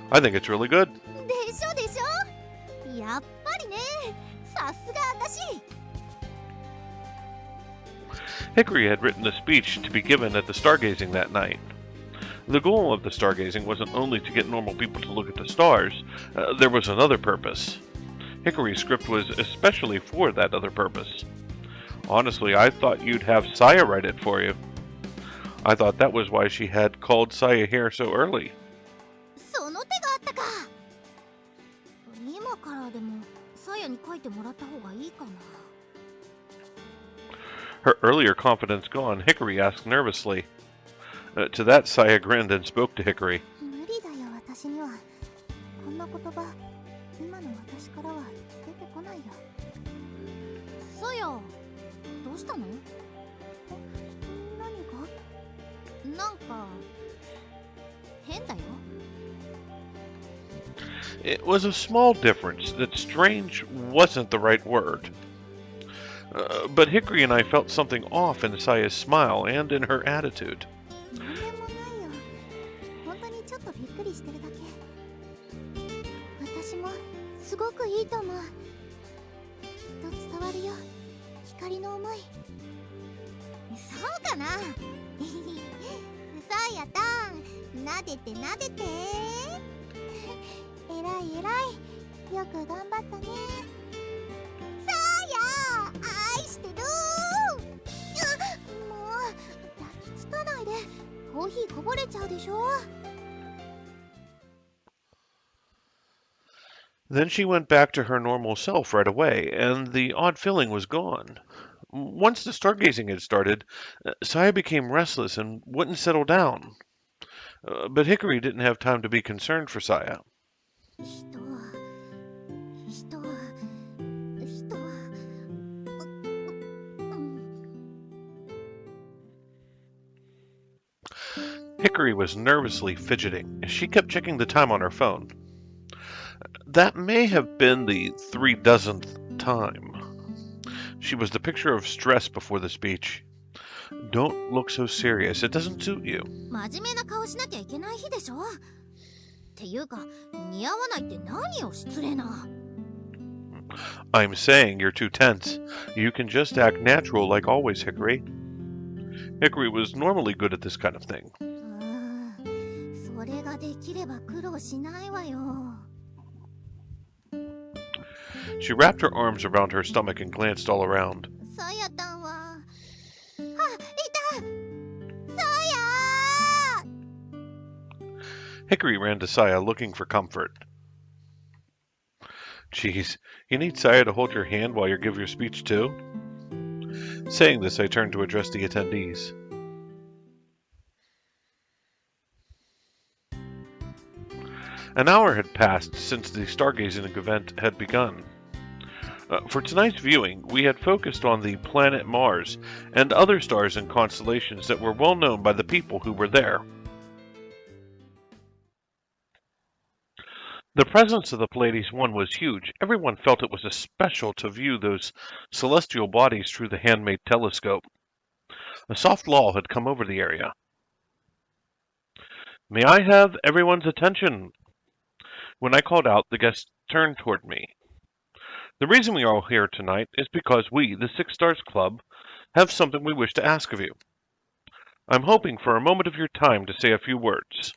I think it's really good. でしょでしょ。やっぱりね。さすが私。 Hickory had written a speech to be given at the stargazing that night. The goal of the stargazing wasn't only to get normal people to look at the stars, there was another purpose. Hickory's script was especially for that other purpose. Honestly, I thought you'd have Saya write it for you. I thought that was why she had called Saya here so early. その手があったか。今からでもサヤに書いてもらった方がいいかな。 Her earlier confidence gone, Hickory asked nervously. To that, Saya grinned and spoke to Hickory. 無理だよ私には。こんな言葉、今の私からは出てこないよ。サヤ、どうしたの？何が？なんか変だよ。 It was a small difference that strange wasn't the right word. But Hickory and I felt something off in Saya's smile and in her attitude. なんでもないよ。本当にちょっとびっくりしてるだけ。私もすごくいいと思う。きっと伝わるよ。光の思い。そうかな。サヤタン、なでてなでて。えらいえらい。よく頑張ったね。サヤ、愛してる。もう抱きつかないで。コーヒーこぼれちゃうでしょ。 Then she went back to her normal self right away, and the odd feeling was gone. Once the stargazing had started, Saya became restless and wouldn't settle down. But Hickory didn't have time to be concerned for Saya. 人 Hickory was nervously fidgeting. She kept checking the time on her phone. That may have been the 3,000th time. She was the picture of stress before the speech. Don't look so serious. It doesn't suit you. 真面目な顔しなきゃいけない日でしょ。っていうか、似合わないって何よ、失礼な。 I'm saying you're too tense. You can just act natural like always, Hickory. Hickory was normally good at this kind of thing. それができれば苦労しないわよ。 She wrapped her arms around her stomach and glanced all around. サヤタンは。あ、いた。サヤ。 Hickory ran to Saya looking for comfort. Geez, you need Saya to hold your hand while you give your speech too? Saying this, I turned to address the attendees. An hour had passed since the stargazing event had begun. For tonight's viewing, we had focused on the planet Mars and other stars and constellations that were well known by the people who were there. The presence of the Pleiades 1 was huge. Everyone felt it was special to view those celestial bodies through the handmade telescope. A soft lull had come over the area. May I have everyone's attention? When I called out, the guests turned toward me. The reason we are all here tonight is because we, the Six Stars Club, have something we wish to ask of you. I'm hoping for a moment of your time to say a few words.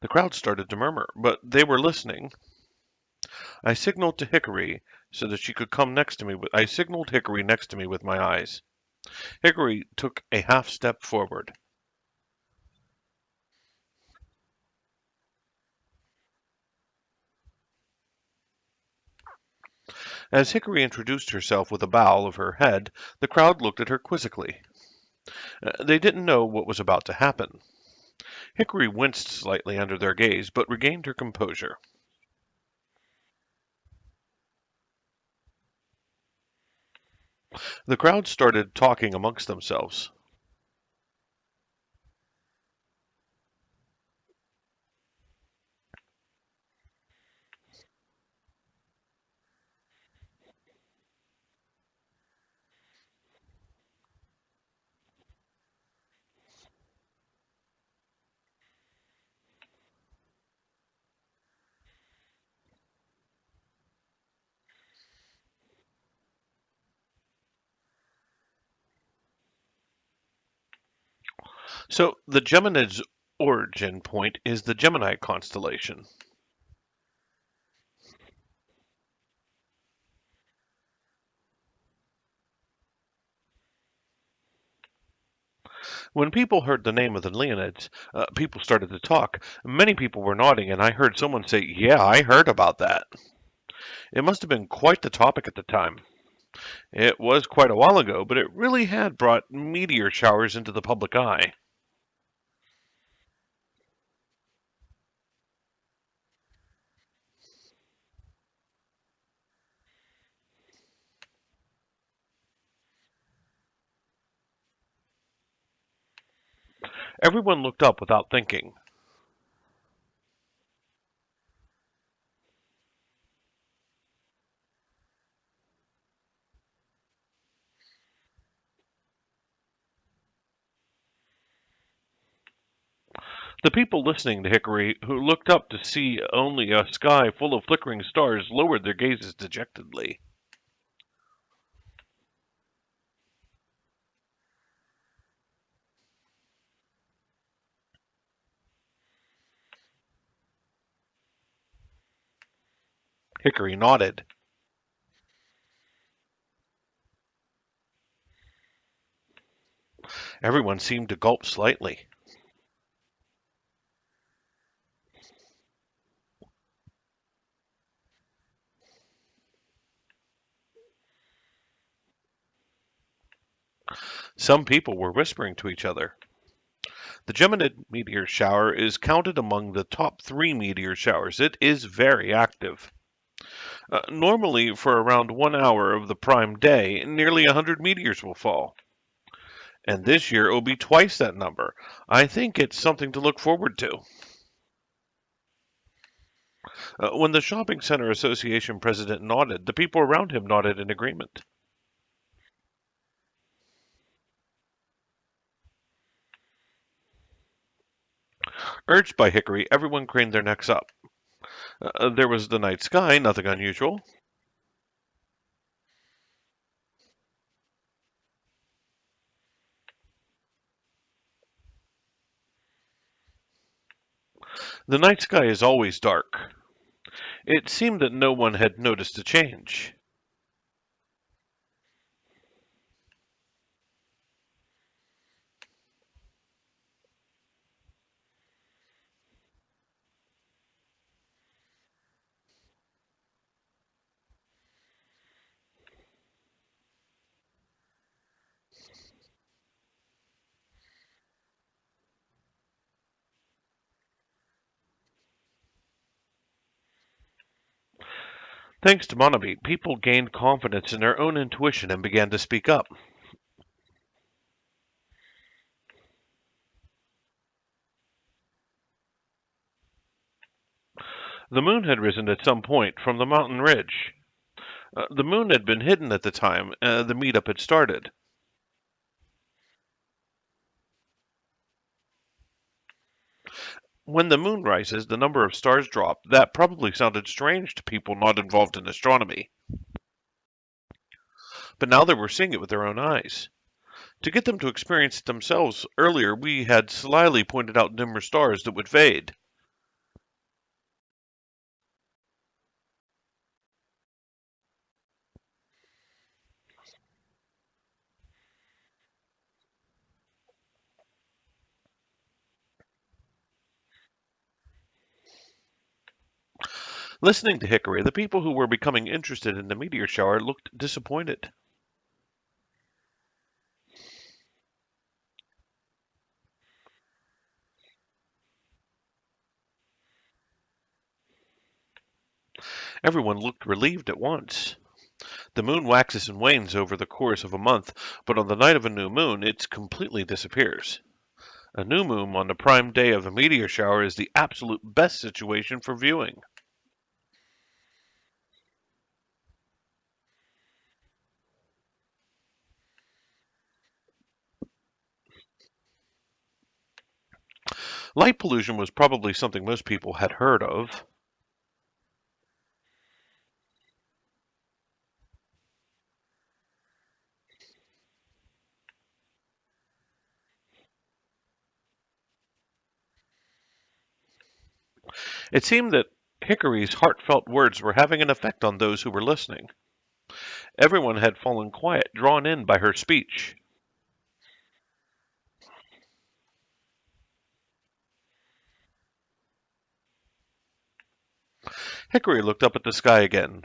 The crowd started to murmur, but they were listening. I signaled to Hickory so that she could come next to me. I signaled Hickory next to me with my eyes. Hickory took a half step forward. As Hickory introduced herself with a bow of her head, the crowd looked at her quizzically. They didn't know what was about to happen. Hickory winced slightly under their gaze, but regained her composure. The crowd started talking amongst themselves. So, the Geminids' origin point is the Gemini constellation. When people heard the name of the Leonids, people started to talk. Many people were nodding, and I heard someone say, "Yeah, I heard about that." It must have been quite the topic at the time. It was quite a while ago, but it really had brought meteor showers into the public eye. Everyone looked up without thinking. The people listening to Hickory, who looked up to see only a sky full of flickering stars, lowered their gazes dejectedly. Hickory nodded. Everyone seemed to gulp slightly. Some people were whispering to each other. The Geminid meteor shower is counted among the top 3 meteor showers. It is very active. Normally, for around 1 hour of the prime day, nearly 100 meteors will fall. And this year it will be twice that number. I think it's something to look forward to. When the Shopping Center Association president nodded, the people around him nodded in agreement. Urged by Hickory, everyone craned their necks up. There was the night sky, nothing unusual. The night sky is always dark. It seemed that no one had noticed a change. Thanks to Monobit, people gained confidence in their own intuition and began to speak up. The moon had risen at some point from the mountain ridge. The moon had been hidden at the time the meetup had started. When the moon rises, the number of stars drop. That probably sounded strange to people not involved in astronomy. But now they were seeing it with their own eyes. To get them to experience it themselves, earlier we had slyly pointed out dimmer stars that would fade. Listening to Hickory, the people who were becoming interested in the meteor shower looked disappointed. Everyone looked relieved at once. The moon waxes and wanes over the course of a month, but on the night of a new moon, it completely disappears. A new moon on the prime day of a meteor shower is the absolute best situation for viewing. Light pollution was probably something most people had heard of. It seemed that Hickory's heartfelt words were having an effect on those who were listening. Everyone had fallen quiet, drawn in by her speech. Hickory looked up at the sky again.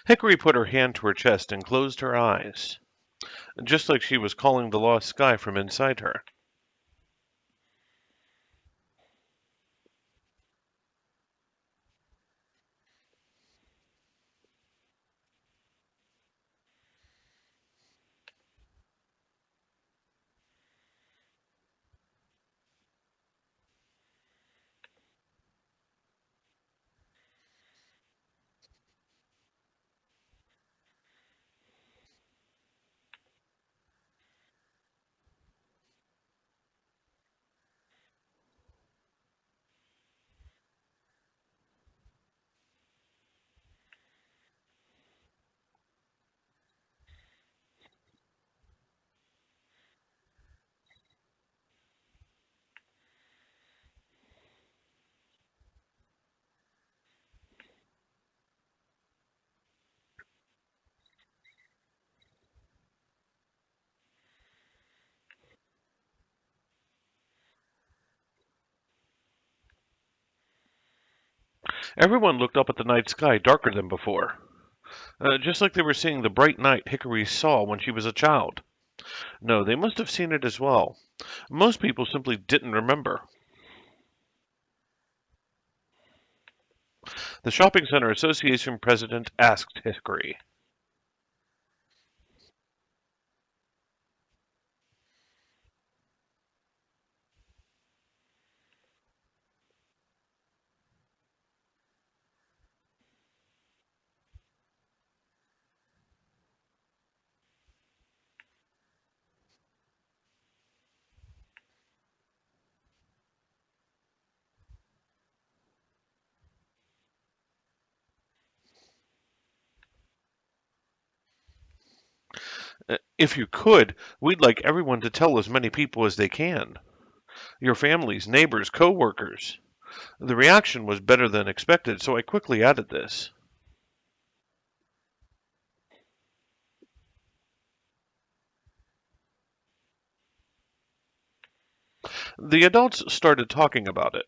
Hickory put her hand to her chest and closed her eyes, just like she was calling the lost sky from inside her. Everyone looked up at the night sky darker than before, just like they were seeing the bright night Hickory saw when she was a child. No, they must have seen it as well. Most people simply didn't remember. The Shopping Center Association president asked Hickory. If you could, we'd like everyone to tell as many people as they can. Your families, neighbors, co-workers. The reaction was better than expected, so I quickly added this. The adults started talking about it.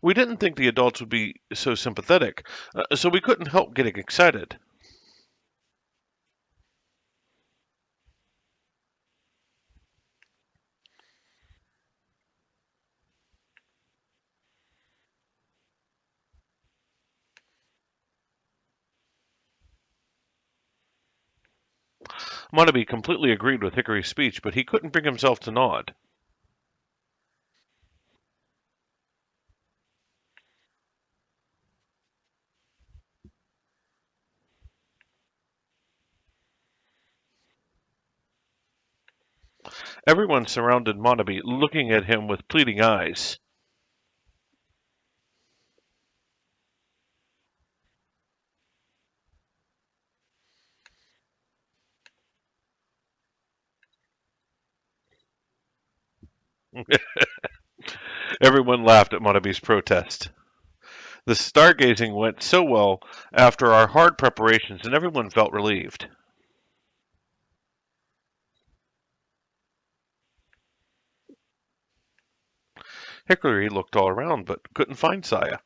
We didn't think the adults would be so sympathetic, so we couldn't help getting excited. Monaby completely agreed with Hickory's speech, but he couldn't bring himself to nod. Everyone surrounded Monaby, looking at him with pleading eyes. Everyone laughed at Monaby's protest. The stargazing went so well after our hard preparations, and everyone felt relieved. Hickory looked all around, but couldn't find Saya.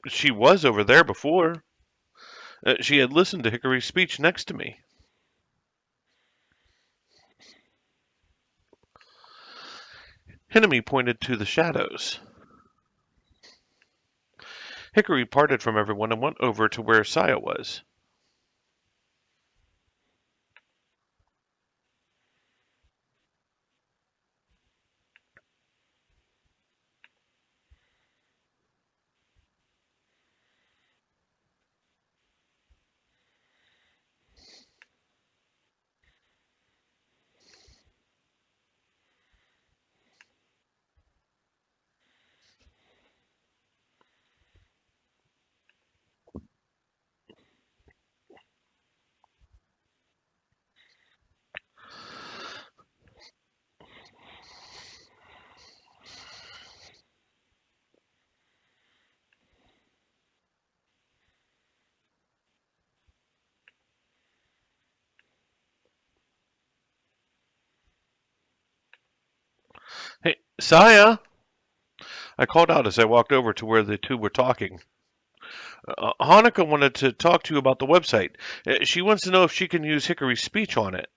She was over there before. She had listened to Hickory's speech next to me. Hinami pointed to the shadows. Hickory parted from everyone and went over to where Saya was. Hey, Saya! I called out as I walked over to where the two were talking. Hanukkah wanted to talk to you about the website. She wants to know if she can use Hickory's speech on it.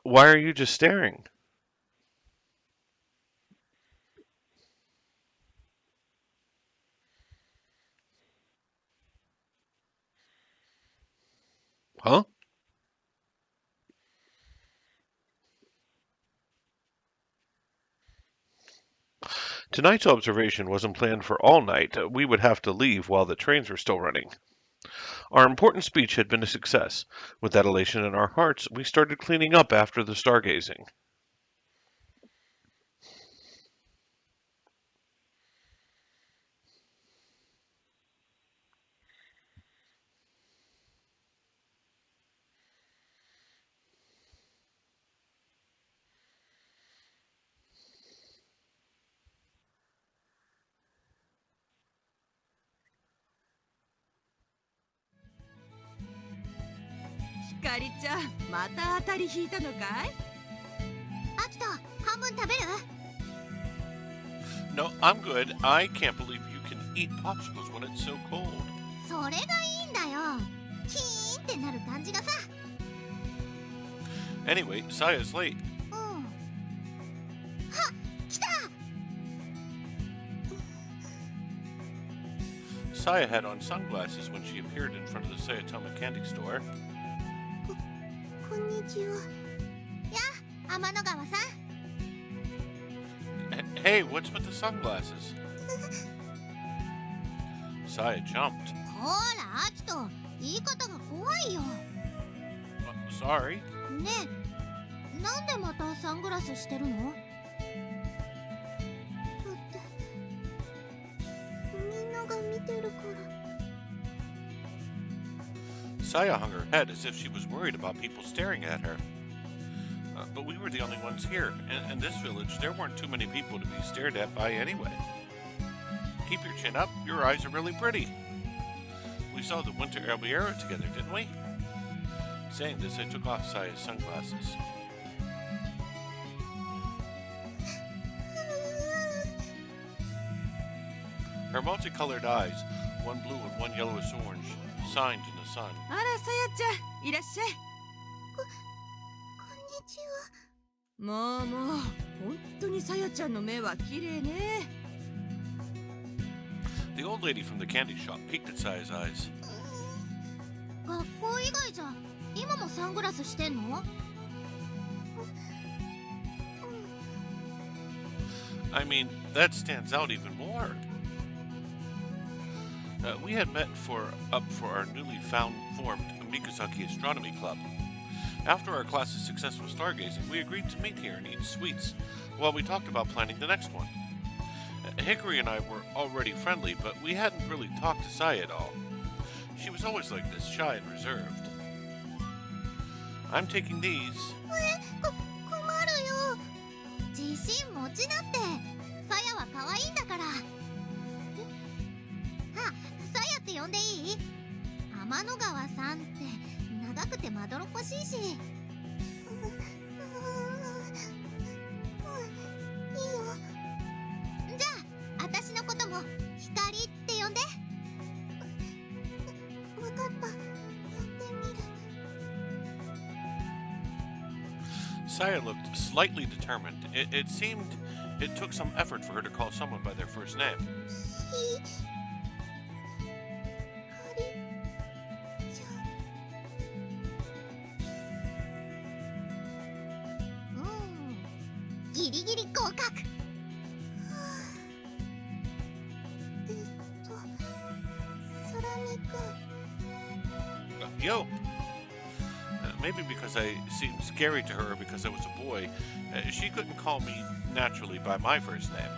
Why are you just staring? Huh? Tonight's observation wasn't planned for all night. We would have to leave while the trains were still running. Our important speech had been a success. With that elation in our hearts, we started cleaning up after the stargazing. No, I'm good. I can't believe you can eat popsicles when it's so cold. それがいいんだよ。キーンってなる感じがさ。 Anyway, Saya's late. うん。はっ、来た。 Saya had on sunglasses when she appeared in front of the Sayatama candy store. こんにちは。やあ、天の川さん。Hey, what's with the sunglasses? Saya jumped. ほらアキト、言い方が怖いよ。 Sorry. ねえ、なんでまたサングラスしてるの？だってみんなが見てるから。 Saya hung her head as if she was worried about people staring at her. But we were the only ones here. In this village, there weren't too many people to be stared at by anyway. Keep your chin up. Your eyes are really pretty. We saw the Winter Riviera together, didn't we? Saying this, I took off Saya's sunglasses. Her multicolored eyes, one blue and one yellowish orange, signed in the sun. あら、さやちゃん、いらっしゃい。こんにちは。もうもう、本当にさやちゃんの目は綺麗ね。 The old lady from the candy shop peeked at Saya's eyes. 学校以外じゃ今もサングラスしてんの？ I mean, that stands out even more. We had met for our newly formed Mikazaki Astronomy Club. After our class's successful stargazing, we agreed to meet here and eat sweets while we talked about planning the next one. Hickory and I were already friendly, but we hadn't really talked to Saya at all. She was always like this, shy and reserved. I'm taking these. 困るよ。自信持ちなって。さやは可愛いんだから。あ、さやって呼んでいい？天の川さんって長くてまどろっこしいし。いいよ。じゃあ、私のことも光って呼んで。わかった。やってみる。 Saya looked slightly determined. It seemed it took some effort for her to call someone by their first name. ギリギリ合格。サラミくん。 Yo! Maybe because I seemed scary to her or because I was a boy, she couldn't call me naturally by my first name.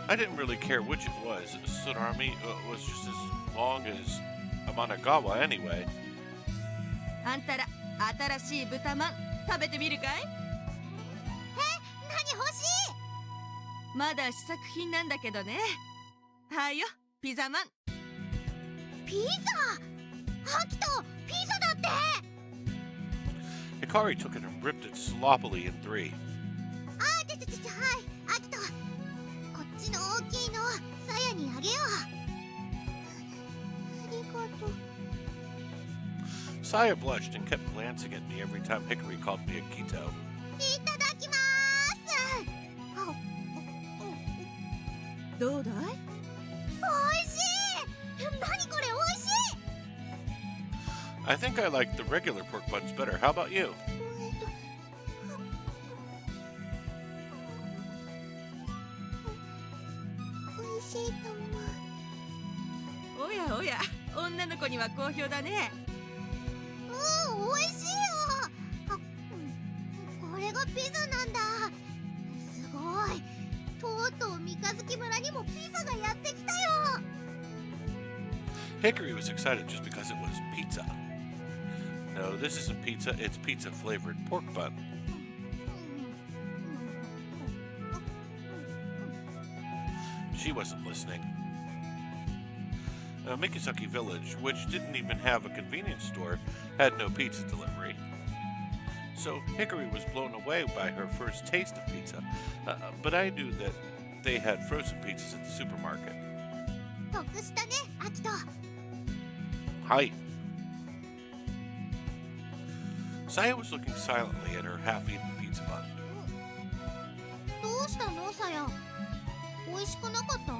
I didn't really care which it was. Tsunami was just as long as Amanagawa anyway. あんたら、新しい豚まん食べてみるかい？何欲しい？まだ試作品なんだけどね。はいよ、ピザマン。ピザ？アキト、ピザだって。 Hikari took it and ripped it sloppily in three. はい、アキト。こっちの大きいのさやにあげよう。ありがとう。 Saya blushed and kept glancing at me every time Hickory called me a Kito. いただきまーす。どうだい？おいしい。何これ、おいしい。 I think I like the regular pork buns better. How about you? おいしいと思う。おやおや、女の子には好評だね。おいしいよ。これがピザなんだ。すごい。とうとう三日月村にもピザがやってきたよ。 Hickory was excited just because it was pizza. No, this isn't pizza, it's pizza flavored pork bun. She wasn't listening. Mikazaki Village, which didn't even have a convenience store, had no pizza delivery. So Hickory was blown away by her first taste of pizza, but I knew that they had frozen pizzas at the supermarket. 得したね、アキト。 Hi. Saya was looking silently at her half-eaten pizza bun. どうしたの、さや。美味しくなかった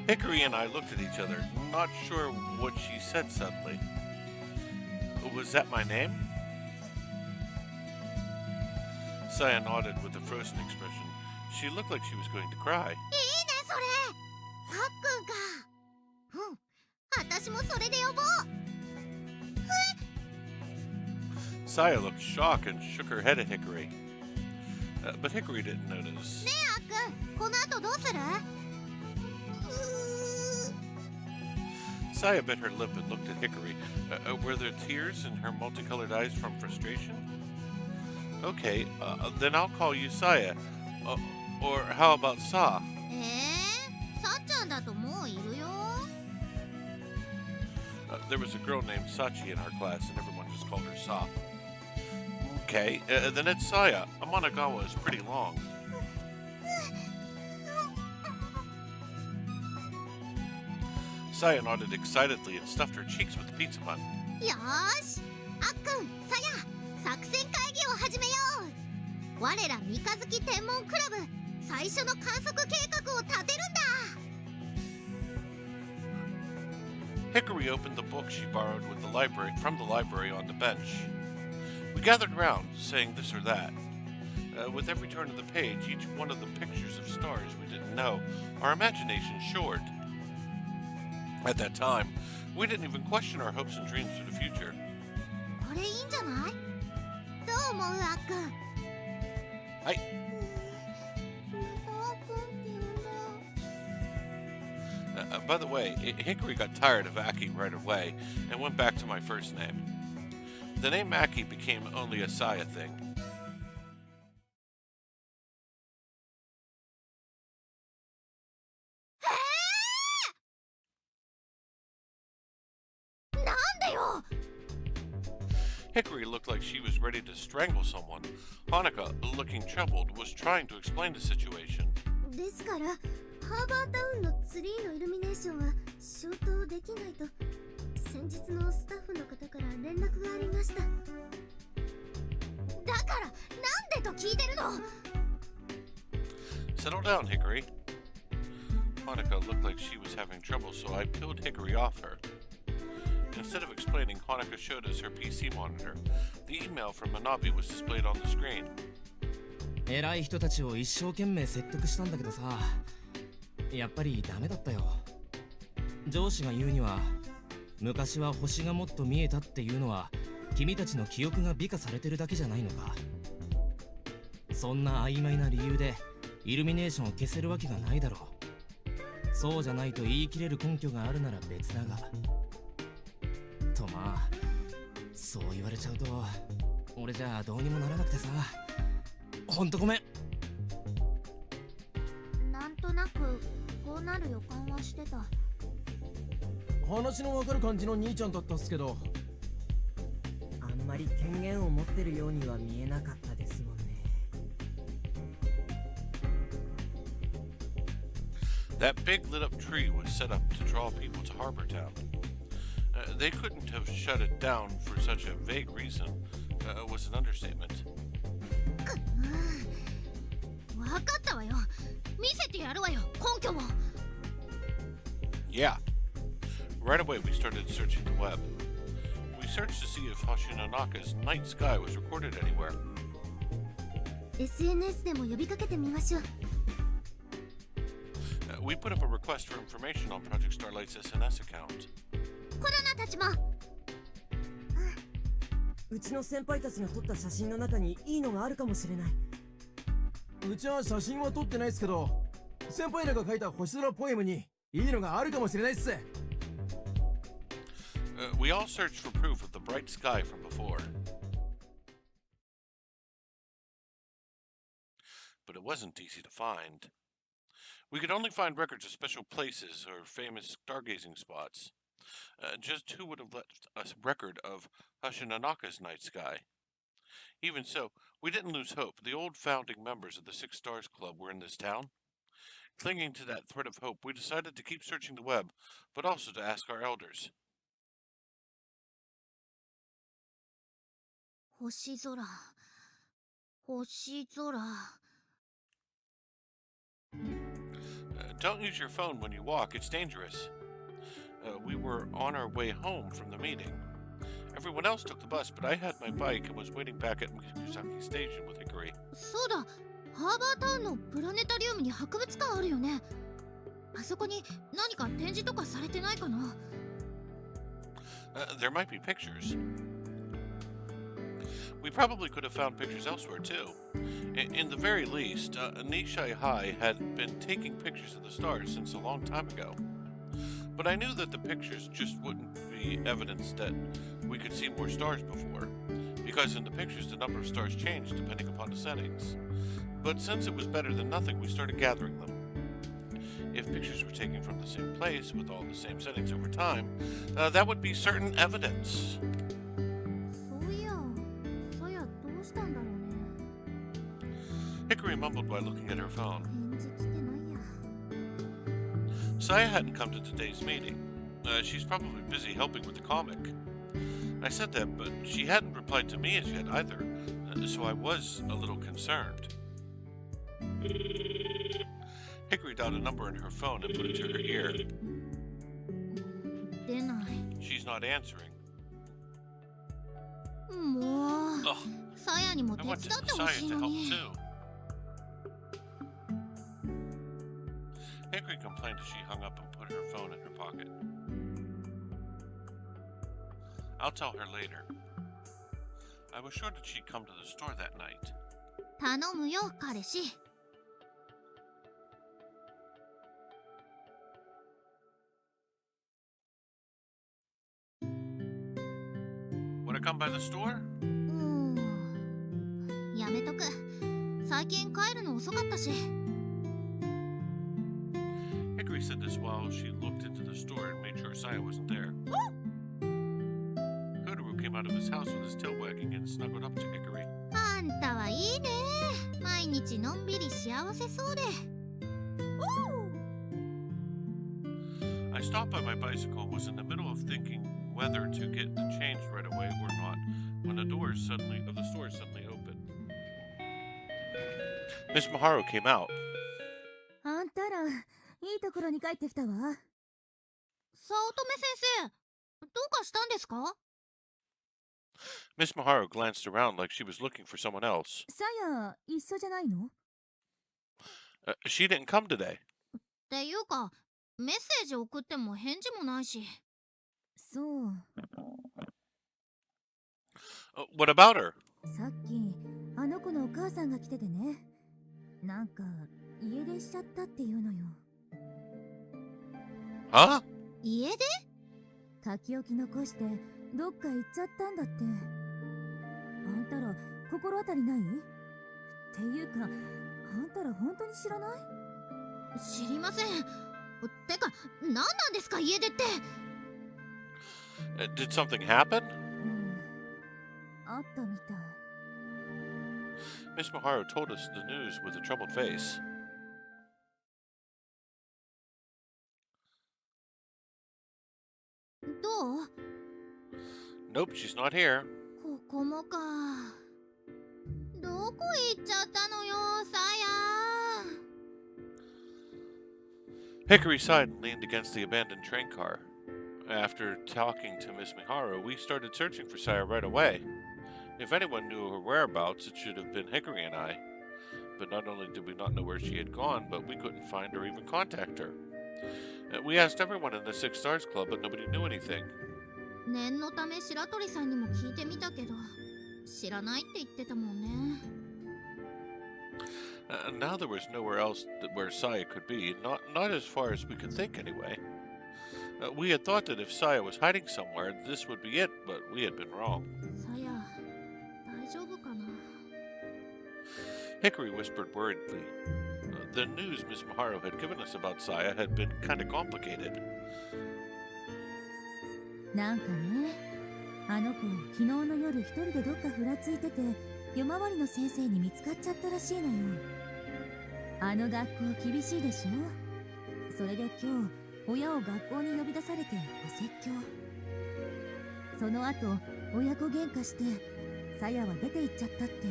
？Hickory and I looked at each other, not sure what she said suddenly. Was that my name? Saya nodded with a frozen expression. She looked like she was going to cry. いいねそれ。あっくんか。うん。私もそれで呼ぼう。 Saya looked shocked and shook her head at Hickory. But Hickory didn't notice. ねえあっくん、この後どうする？ Saya bit her lip and looked at Hickory. Were there tears in her multicolored eyes from frustration? Okay, then I'll call you Saya. Or how about Sa? さっちゃんだともういるよ。 There was a girl named Sachi in our class, and everyone just called her Sa. Okay, then it's Saya. Amanagawa is pretty long. Saya nodded excitedly and stuffed her cheeks with the pizza bun. よーし、あっくん、さや、作戦会議を始めよう。我ら三日月天文クラブ、最初の観測計画を立てるんだ。 Hickory opened the book she borrowed from the library on the bench. We gathered round, saying this or that. With every turn of the page, each one of the pictures of stars we didn't know, our imagination soared. At that time, we didn't even question our hopes and dreams for the future. これいいんじゃない？どう思うあっくん？はい。またあっくんって呼んだ。 By the way, Hickory got tired of Aki right away and went back to my first name. The name Aki became only a Saya thing. なんでよ。 Hickory looked like she was ready to strangle someone. Hanukkah, looking troubled, was trying to explain the situation. ですからハーバータウンのツリーのイルミネーションは消灯できないと先日のスタッフの方から連絡がありました。だからなんでと聞いてるの。 Settle down, Hickory. Hanukkah looked like she was having trouble, so I peeled Hickory off her. Instead of explaining, Hanukkah showed us her PC monitor. The email from Manabi was displayed on the screen. 偉い人たちを一生懸命説得したんだけどさ、やっぱりダメだったよ。上司が言うには、昔は星がもっと見えたっていうのは君たちの記憶が美化されてるだけじゃないのか。そんな曖昧な理由でイルミネーションを消せるわけがないだろう。そうじゃないと言い切れる根拠があるなら別だが。とまあ、そう言われちゃうと俺じゃあどうにもならなくてさ、ほんとごめん。なんとなくこうなる予感はしてた。話のわかる感じの兄ちゃんだったっすけど、あんまり権限を持ってるようには見えなかったですもんね。That big lit up tree was set up to draw people to Harbor Town. They couldn't have shut it down for such a vague reason, was an understatement. わかったわよ。見せてやるわよ、根拠も。 Yeah. Right away, we started searching the web. We searched to see if Hashinonaka's night sky was recorded anywhere. SNS でも呼びかけてみましょう。We put up a request for information on Project Starlight's SNS account. コロナたちも。うちの先輩たちが撮った写真の中にいいのがあるかもしれない。うちは写真は撮ってないっすけど、先輩らが書いた星空ポエムにいいのがあるかもしれないっす。We all searched for proof of the bright sky from before. But it wasn't easy to find. We could only find records of special places or famous stargazing spots. Just who would have left a record of Hashinonaka's night sky? Even so, we didn't lose hope. The old founding members of the Six Stars Club were in this town. Clinging to that thread of hope, we decided to keep searching the web, but also to ask our elders. 星空、星空。Don't use your phone when you walk, it's dangerous. We were on our way home from the meeting. Everyone else took the bus, but I had my bike and was waiting back at Mikazaki Station with Hickory. そうだ、ハーバータウンのプラネタリウムに博物館あるよね。あそこに何か展示とかされてないかな。There might be pictures. We probably could have found pictures elsewhere too. In the very least, Nishai High had been taking pictures of the stars since a long time ago. But I knew that the pictures just wouldn't be evidence that we could see more stars before, because in the pictures the number of stars changed depending upon the settings. But since it was better than nothing, we started gathering them. If pictures were taken from the same place with all the same settings over time, that would be certain evidence. そういや、さやどうしたんだろうね。 Hickory mumbled while looking at her phone. 返事来てないや。 Saya hadn't come to today's meeting. She's probably busy helping with the comic. I said that, but she hadn't replied to me as yet either, so I was a little concerned. Hickory dialed a number in her phone and put it to her ear. 出ない。 She's not answering. もう、 Ugh, さやにも I 手伝 wanted ってほ Saya しい to の help に。 too. Hickory complained as she hung up and put her phone in her pocket. I'll tell her later. I was sure that she'd come to the store that night. 頼むよ、彼氏。Wanna come by the store? やめとく。最近帰るの遅かったし。 Hickory said this while she looked into the store and made sure Saya wasn't there. Kotaro came out of his house with his tail wagging and snuggled up to Hickory. あんたはいいね。毎日のんびり幸せそうで。I stopped by my bicycle and was in the middle of thinking whether to get the change right away or not when the doors of the store suddenly opened. Miss Maharu came out. あんたらいいところに帰ってきたわ。早乙女先生、どうかしたんですか？ Miss Maharu glanced around like she was looking for someone else. さや一緒じゃないの？ She didn't come today. っていうか、メッセージ送っても返事もないし。そう。What about her? さっきあの子のお母さんが来ててね。なんか家出しちゃったっていうのよ。Huh? 家で？書き置き残してどっか行っちゃったんだって。あんたら心当たりない？っていうか、あんたら本当に知らない？知りません。てか、何なんですか家出って。Did something happen? あったみたい。 Miss Maharu told us the news with a troubled face. どう？ Nope, she's not here. ここもか。どこ行っちゃったのよ、さや。 Hickory sighed and leaned against the abandoned train car. After talking to Miss Miharu, we started searching for Saya right away. If anyone knew her whereabouts, it should have been Hickory and I. But not only did we not know where she had gone, but we couldn't find or even contact her. We asked everyone in the Six Stars Club, but nobody knew anything. 念のため白鳥さんにも聞いてみたけど、知らないって言ってたもんね。Now there was nowhere else where Saya could be, not as far as we could think anyway. We had thought that if Saya was hiding somewhere, this would be it, but we had been wrong. さや、大丈夫かな？ Hickory whispered worriedly. The news Miss Maharu had given us about Saya had been kind of complicated. なんかね、あの子昨日の夜一人でどっかふらついてて、夜回りの先生に見つかっちゃったらしいのよ。あの学校厳しいでしょ。それで今日親を学校に呼び出されてお説教。その後親子喧嘩してさやは出て行っちゃったって。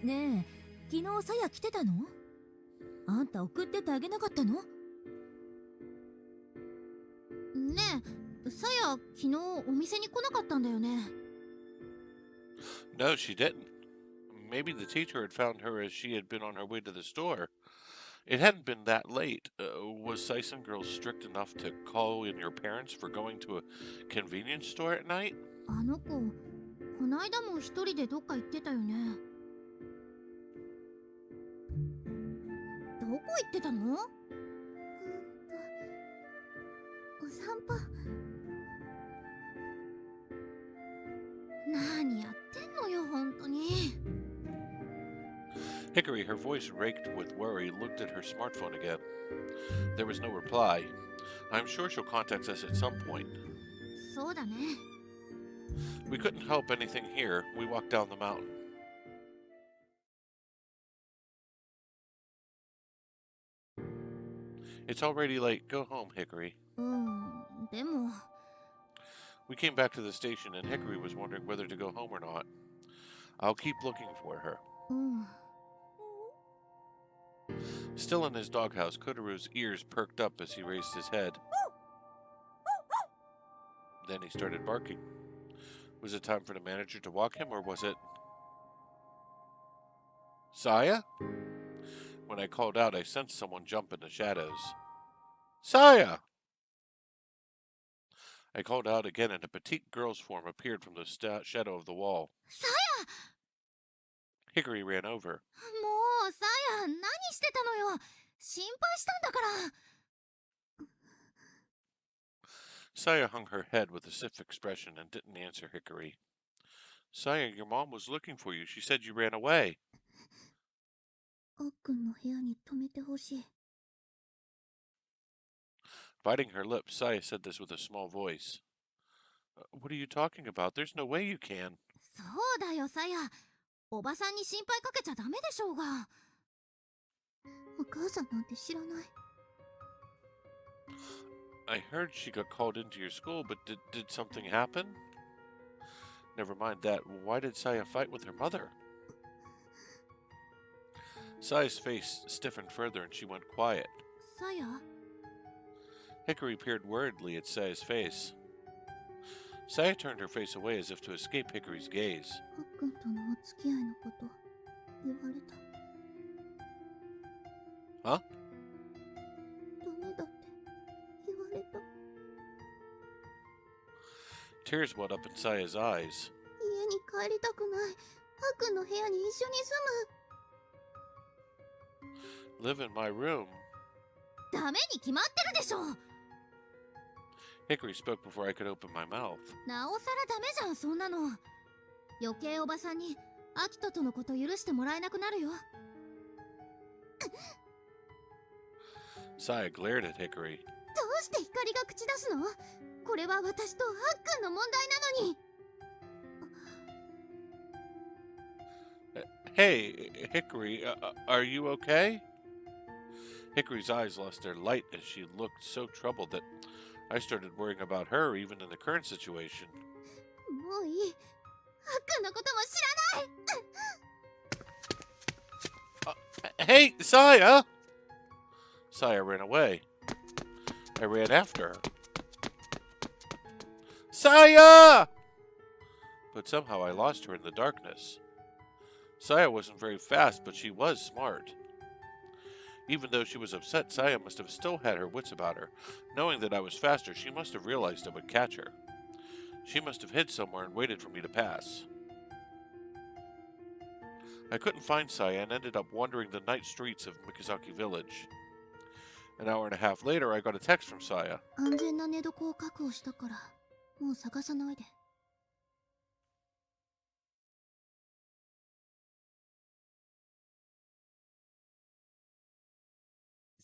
ねえ、昨日さや来てたの？あんた送ってってあげなかったの？ねえ、さや、昨日お店に来なかったんだよね。No, she didn't. Maybe the teacher had found her as she had been on her way to the store. It hadn't been that late. Was Sison Girl strict enough to call in your parents for going to a convenience store at night? あの子、こないだも一人でどっか行ってたよね。どこ行ってたの？お散歩。何やってんのよ、本当に。Hickory, her voice raked with worry, looked at her smartphone again. There was no reply. I'm sure she'll contact us at some point. そうだね。We couldn't help anything here. We walked down the mountain. It's already late. Go home, Hickory. でも。We came back to the station, and Hickory was wondering whether to go home or not. I'll keep looking for her. うん。 Still in his doghouse, Kotaru's ears perked up as he raised his head. Then he started barking. Was it time for the manager to walk him, or was it... Saya? When I called out, I sensed someone jump in the shadows. Saya! I called out again, and a petite girl's form appeared from the shadow of the wall. Saya! Hickory ran over. もう、さや、何してたのよ。心配したんだから。Saya hung her head with a stiff expression and didn't answer Hickory. Saya, your mom was looking for you. She said you ran away. あっくんの部屋に泊めてほしい。Biting her lips, Saya said this with a small voice. What are you talking about? There's no way you can. そうだよ、さや。おばさんに心配かけちゃダメでしょうが。お母さんなんて知らない。I heard she got called into your school, but did something happen? Never mind that. Why did Saya fight with her mother? Saya's face stiffened further and she went quiet. さや？ Hickory peered worriedly at Saya's face. Saya turned her face away as if to escape Hickory's gaze. あっくんとのお付き合いのこと言われた。Huh? ダメだって言われた。 Tears welled up in Saya's eyes. 家に帰りたくない。あっくんの部屋に一緒に住む。 Live in my room. ダメに決まってるでしょ。 Hickory spoke before I could open my mouth. なおさらダメじゃん、そんなの。余計おばさんにアキトとのこと許してもらえなくなるよ。 Saya glared at Hickory. どうして光が口出すの？これは私とあっくんの問題なのに。 Hey, Hickory, are you okay? Hickory's eyes lost their light as she looked so troubled that I started worrying about her even in the current situation. もういい。あっくんのことも知らない。 Hey, Saya! Saya ran away. I ran after her. Saya! But somehow I lost her in the darkness. Saya wasn't very fast, but she was smart. Even though she was upset, Saya must have still had her wits about her. Knowing that I was faster, she must have realized I would catch her. She must have hid somewhere and waited for me to pass. I couldn't find Saya and ended up wandering the night streets of Mikazaki village. An hour and a half later, I got a text from Saya. 安全な寝床を確保したから、もう探さないで。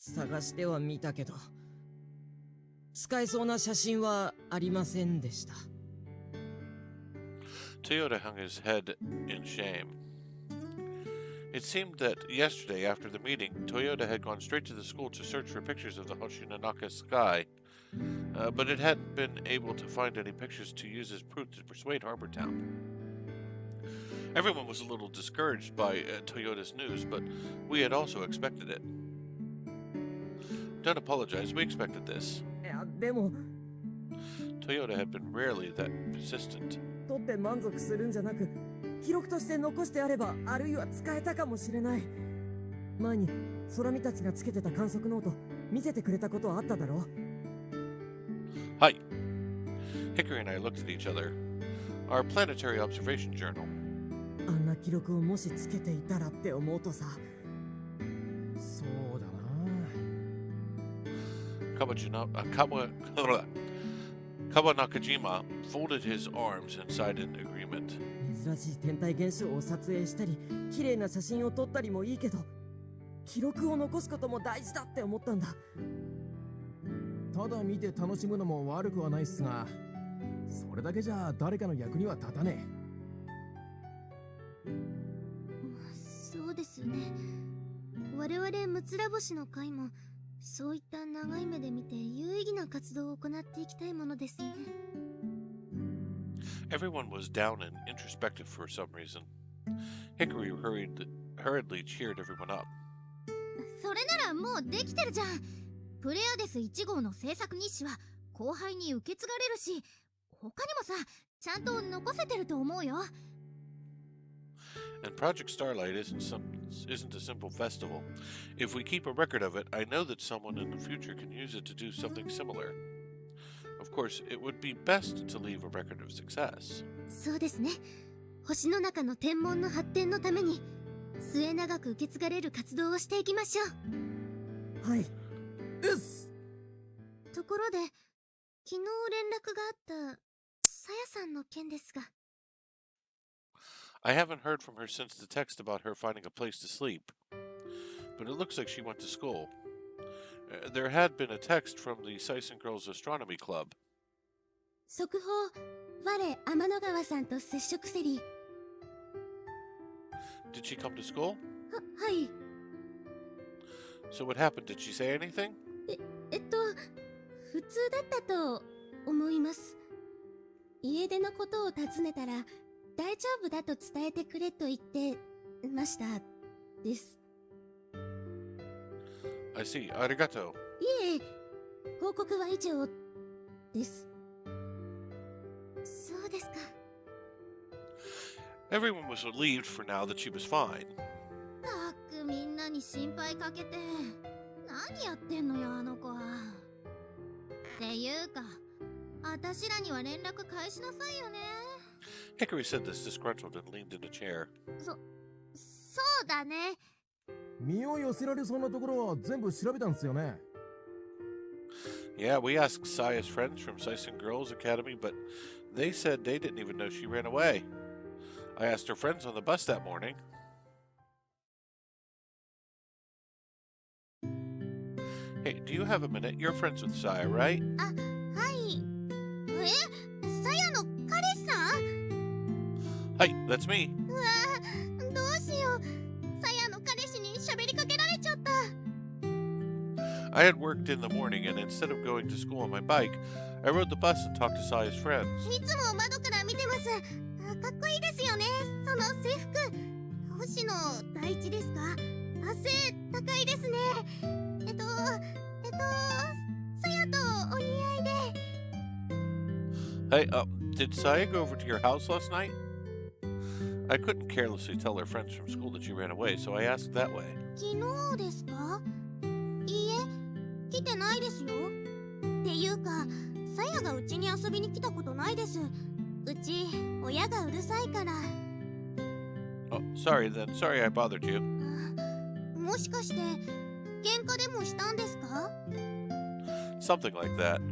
探してはみたけど、使えそうな写真はありませんでした。Toyota hung his head in shame. It seemed that yesterday, after the meeting, Toyota had gone straight to the school to search for pictures of the Hoshinanaka sky, but it hadn't been able to find any pictures to use as proof to persuade Harbor Town. Everyone was a little discouraged by Toyota's news, but we had also expected it. Don't apologize, we expected this. いや、でも Toyota had been rarely that persistent. 取って満足するんじゃなく、記録として残してあれば、あるいは使えたかもしれない。前に空見たちがつけてた観測ノート見せてくれたことはあっただろう。Hi. Hickory and I looked at each other. Our planetary observation journal. あんな記録をもしつけていたらって思うとさ。そうだな。Kawanakajima folded his arms and sighed in agreement. 珍しい天体現象を撮影したり、綺麗な写真を撮ったりもいいけど、記録を残すことも大事だって思ったんだ。ただ見て楽しむのも悪くはないっすが、それだけじゃ誰かの役には立たねそうですよね。我々ムツラ星の会もそういった長い目で見て有意義な活動を行っていきたいものですよね。Everyone was down and introspective for some reason. Hickory hurriedly cheered everyone up. それならもうできてるじゃん。プレアデス1号の制作日誌は後輩に受け継がれるし、他にもさ、ちゃんと残せてると思うよ。And Project Starlight isn't a simple festival. If we keep a record of it, I know that someone in the future can use it to do something similar. Of course, it would be best to leave a record of success. そうですね。星の中の天文の発展のために末永く受け継がれる活動をしていきましょう。はい。うっす。ところで、昨日連絡があったさやさんの件ですが。I haven't heard from her since the text about her finding a place to sleep. But it looks like she went to school. There had been a text from the Sison Girls Astronomy Club. 速報、我、天の川さんと接触せり。Did she come to school? はい。So what happened? Did she say anything? 普通だったと思います。家出のことを尋ねたら、大丈夫だと伝えてくれと言ってましたです。I see. Arigato. いえ、報告は以上です。そうですか。Everyone was relieved for now that she was fine. たくみんなに心配かけて何やってんのよあの子は。っていうか、私らには連絡返しなさいよね。Hickory said this disgruntled and leaned in a chair. そうだね。身を寄せられそうなところは全部調べたんすよね。Yeah, we asked Saya's friends from Sison Girls Academy, but they said they didn't even know she ran away. I asked her friends on the bus that morning. Hey, do you have a minute? You're friends with Saya, right? はい。さやの彼氏さん？ Hi, that's me. うわぁ、どうしよう。さやの彼氏に喋りかけられちゃった。I had worked in the morning, and instead of going to school on my bike, I rode the bus and talked to Saya's friends. いつも窓から見てます。かっこいいですよね。その制服。星野大地ですか？背高いですね。さやとお似合いで。Hey, did Saya go over to your house last night? I couldn't carelessly tell her friends from school that she ran away, so I asked that way. 昨日ですか？いいえ、来てないですよ。っていうか、さやがうちに遊びに来たことないです。うち、親がうるさいから。Oh, sorry then. Sorry I bothered you. もしかして、喧嘩でもしたんですか？ Something like that.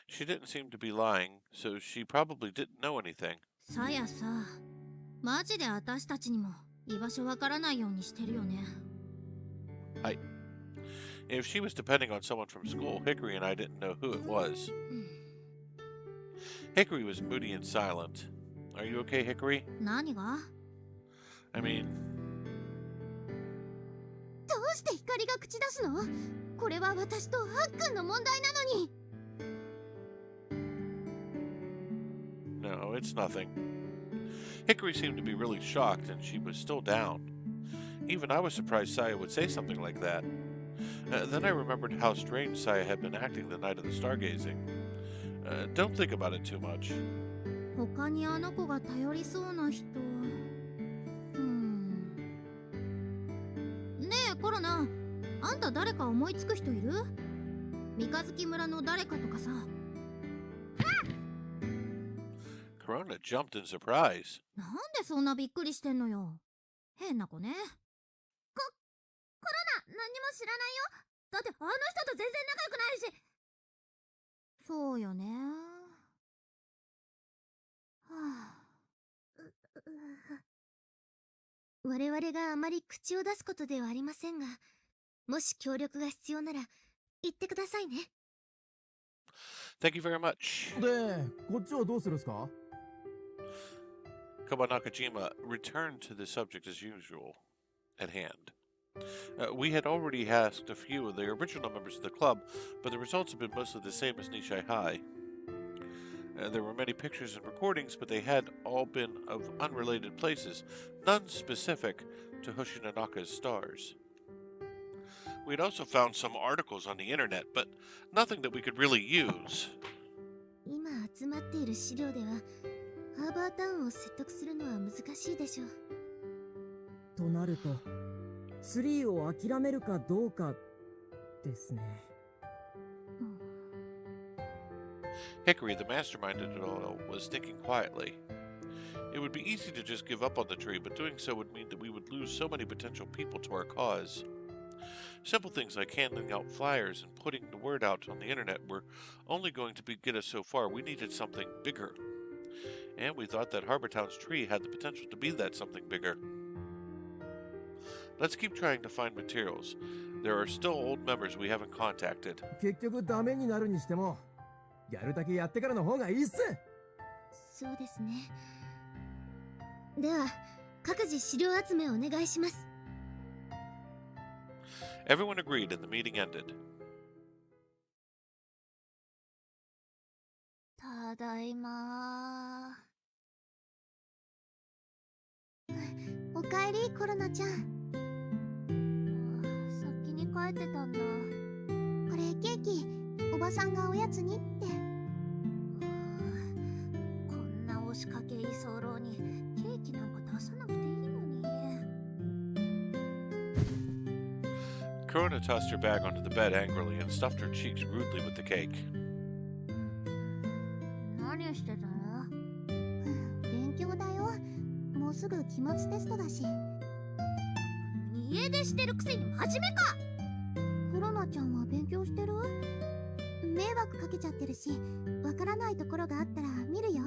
She didn't seem to be lying, so she probably didn't know anything. さやさ、マジで私たちにも居場所わからないようにしてるよね。If she was depending on someone from school, Hickory and I didn't know who it was. Hickory was moody and silent. Are you okay, Hickory? 何が？ I mean... どうして光が口出すの？これは私とあっくんの問題なのに。No, it's nothing. Hickory seemed to be really shocked, and she was still down. Even I was surprised Saya would say something like that. Then I remembered how strange Saya had been acting the night of the stargazing. Don't think about it too much. 他にあの子が頼りそうな人。ねえコロナ、あんた誰か思いつく人いる？三日月村の誰かとかさ。Corona jumped in surprise. なんでそんなびっくりしてんのよ。変な子ね。何も知らないよ。だってあの人と全然仲良くないし。そうよね。はあ、我々があまり口を出すことではありませんが、もし協力が必要なら言ってくださいね。Thank you very much. で、こっちはどうするんすか？ Koba Nakajima returned to the subject as usual, at hand. We had already asked a few of the original members of the club, but the results had been mostly the same as Nishai High. There were many pictures and recordings, but they had all been of unrelated places, none specific to Hoshinanaka's stars. We had also found some articles on the internet, but nothing that we could really use. 今集まっている資料では、ハーバータウンを説得するのは難しいでしょう。となると、ツリーを諦めるかどうかですね。Hickory, the mastermind of it all, was thinking quietly. It would be easy to just give up on the tree, but doing so would mean that we would lose so many potential people to our cause. Simple things like handing out flyers and putting the word out on the internet were only going to get us so far. We needed something bigger. And we thought that Harbortown's tree had the potential to be that something bigger. Let's keep trying to find materials. There are still old members we haven't contacted. 結局ダメになるにしても、やるだけやってからの方がいいっす。そうですね。では、各自資料集めをお願いします。Everyone agreed and the meeting ended. ただいま。おかえり、コロナちゃん。先に帰ってたんだ。これケーキ、おばさんがおやつにって。こんな押しかけ居候にケーキなんか出さなくていいのに。Corona tossed her bag onto the bed angrily and stuffed her cheeks rudely with the cake. 何してたの？勉強だよ。もうすぐ期末テストだし。家出してるくせに真面目か。コロナちゃんは勉強してる？迷惑かけちゃってるし、わからないところがあったら見るよ。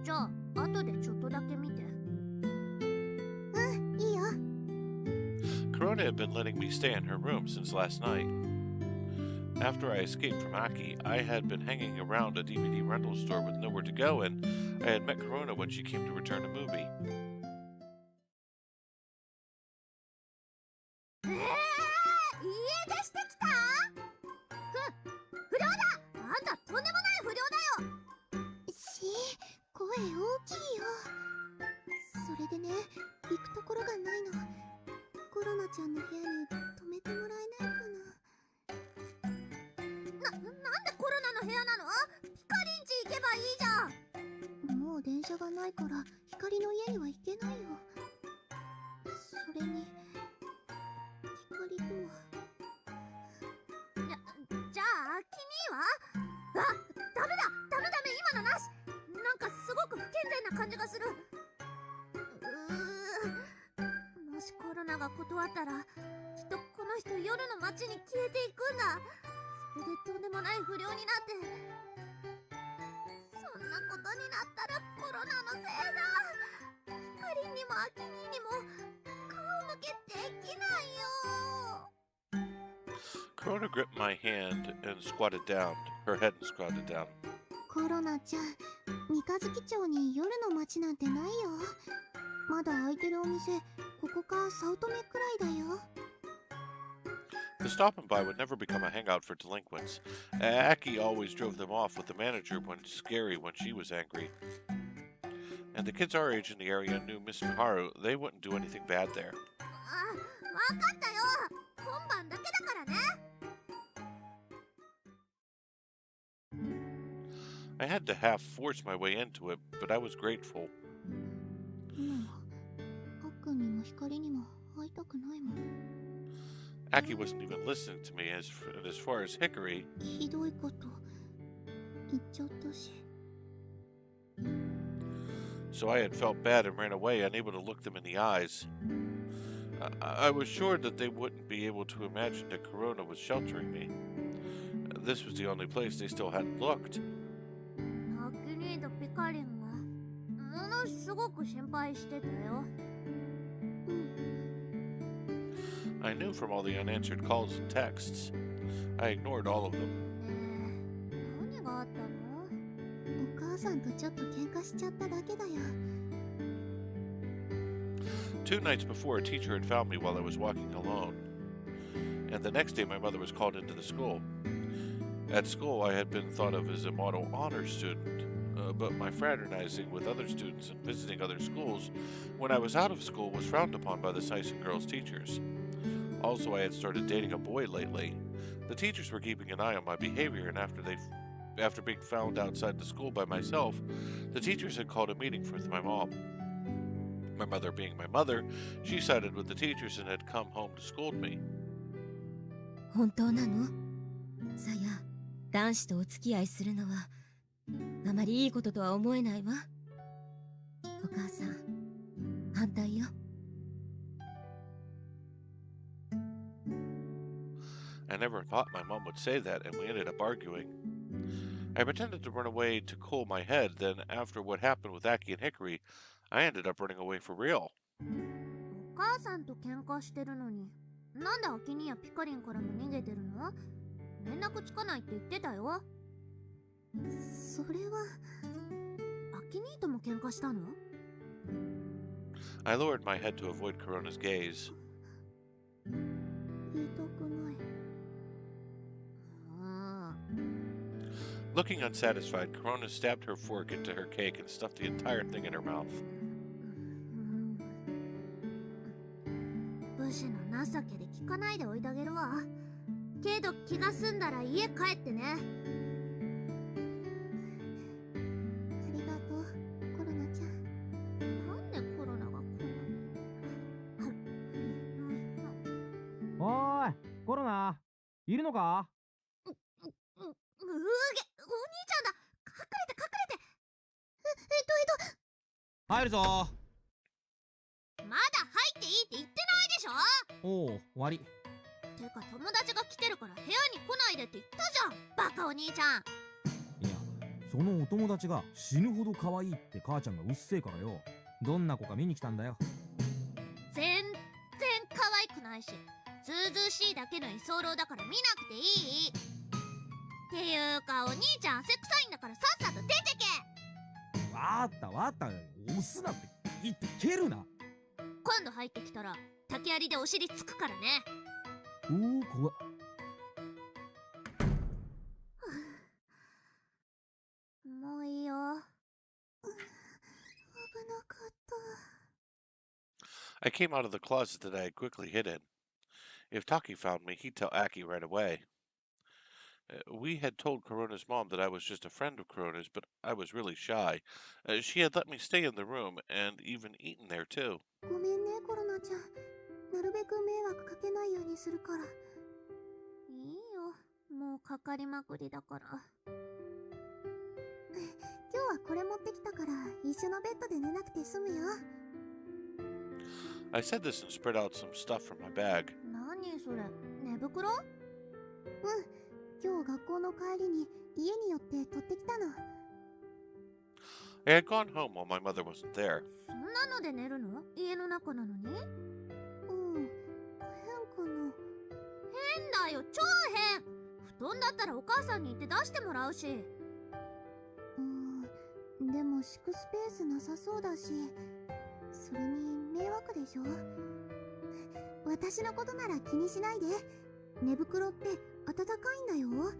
じゃあ後でちょっとだけ見て。いいよ。Corona had been letting me stay in her room since last night. After I escaped from Aki, I had been hanging around a DVD rental store with nowhere to go, and I had met Corona when she came to return a movie. 家出してきた？不良だ！あんたとんでもない不良だよ！声大きいよ。それでね、行くところがないの。コロナちゃんの部屋に泊めてもらえないかな。なんでコロナの部屋なの？ピカリンチ行けばいいじゃん。もう電車がないから光の家には行けないよ。それに光とは。じゃあ君は？ダメ今のなし。なんかすごく不健全な感じがする。もしコロナが断ったら、きっとこの人夜の街に消えていくんだ。それでとんでもない不良になって、そんなことになったらコロナのせいだ。ヒカリンにもアキニーにも顔向けできないよ。 Corona gripped my hand and squatted down. Her head squatted down. コロナちゃん、三日月町に夜の街なんてないよ。まだ開いてるお店、ここか早乙女くらいだよ。The stop and buy would never become a hangout for delinquents. Aki always drove them off with the manager when scary when she was angry. And the kids our age in the area knew Miss Miharu, they wouldn't do anything bad there. わかったよ。今晩だけだからね。I had to half force my way into it, but I was grateful. 今は悪にも光にも会いたくないもん。 Aki wasn't even listening to me, as far as Hickory, ひどいこと言っちゃったし。 so I had felt bad and ran away, unable to look them in the eyes. I was sure that they wouldn't be able to imagine that Corona was sheltering me. This was the only place they still hadn't looked. アキ兄とピカリンがものすごく心配してたよ。I knew from all the unanswered calls and texts. I ignored all of them. 何があったの？お母さんとちょっと喧嘩しちゃっただけだよ。 2 nights before, a teacher had found me while I was walking alone, and the next day my mother was called into the school. At school, I had been thought of as a model honor student, but my fraternizing with other students and visiting other schools when I was out of school was frowned upon by the Sison girls' teachers. Also, I had started dating a boy lately. The teachers were keeping an eye on my behavior, and after being found outside the school by myself, the teachers had called a meeting with my mom. My mother being my mother, she sided with the teachers and had come home to scold me. 本当なの？さや、男子とお付き合いするのはあまりいいこととは思えないわ。お母さん、反対よ。I never thought my mom would say that, and we ended up arguing. I pretended to run away to cool my head, then after what happened with Aki and Hickory, I ended up running away for real. お母さんと喧嘩してるのに、なんでアキ兄やピカリンからも逃げてるの？連絡つかないって言ってたよ。それはアキ兄とも喧嘩したの？ I lowered my head to avoid Corona's gaze. 言いたくない。Looking unsatisfied, Corona stabbed her fork into her cake and stuffed the entire thing in her mouth. 武士の情けで聞かないでおいてあげるわ。けど気が済んだら家帰ってね。ありがとう、コロナちゃん。なんでコロナがこんなに。おーい、コロナ、いるのか？うげ、お兄ちゃんだ。隠れて隠れて。入るぞ。まだ入っていいって言ってないでしょ。おお、終わり。てか友達が来てるから部屋に来ないでって言ったじゃん、バカお兄ちゃん。いや、そのお友達が死ぬほど可愛いって母ちゃんがうっせえからよ。どんな子か見に来たんだよ。全然可愛くないし、ずうずうしいだけの居候だから見なくていい。っていうかお兄ちゃん汗臭いんだからさっさと出てけ。わーったわーった、押すなって言って蹴るな。今度入ってきたら竹槍でお尻つくからね。おお、怖っ。もういいよ。危なかった。 I came out of the closet that I had quickly hid in. If Taki found me, he'd tell Aki right away. We had told Corona's mom that I was just a friend of Corona's, but I was really shy. She had let me stay in the room and even eaten there too. ごめんね、コロナちゃん。なるべく迷惑かけないようにするから。いいよ、もうかかりまくりだから。今日はこれ持ってきたから一緒のベッドで寝なくて済むよ。 I said this and spread out some stuff from my bag. 何それ、寝袋？今日学校の帰りに家に寄って取ってきたの。 I had gone home while my mother wasn't there. そんなので寝るの？家の中なのに？変かな。変だよ、超変。布団だったらお母さんに言って出してもらうし。でも敷くスペースなさそうだし、それに迷惑でしょ。私のことなら気にしないで。寝袋って暖かいんだよ。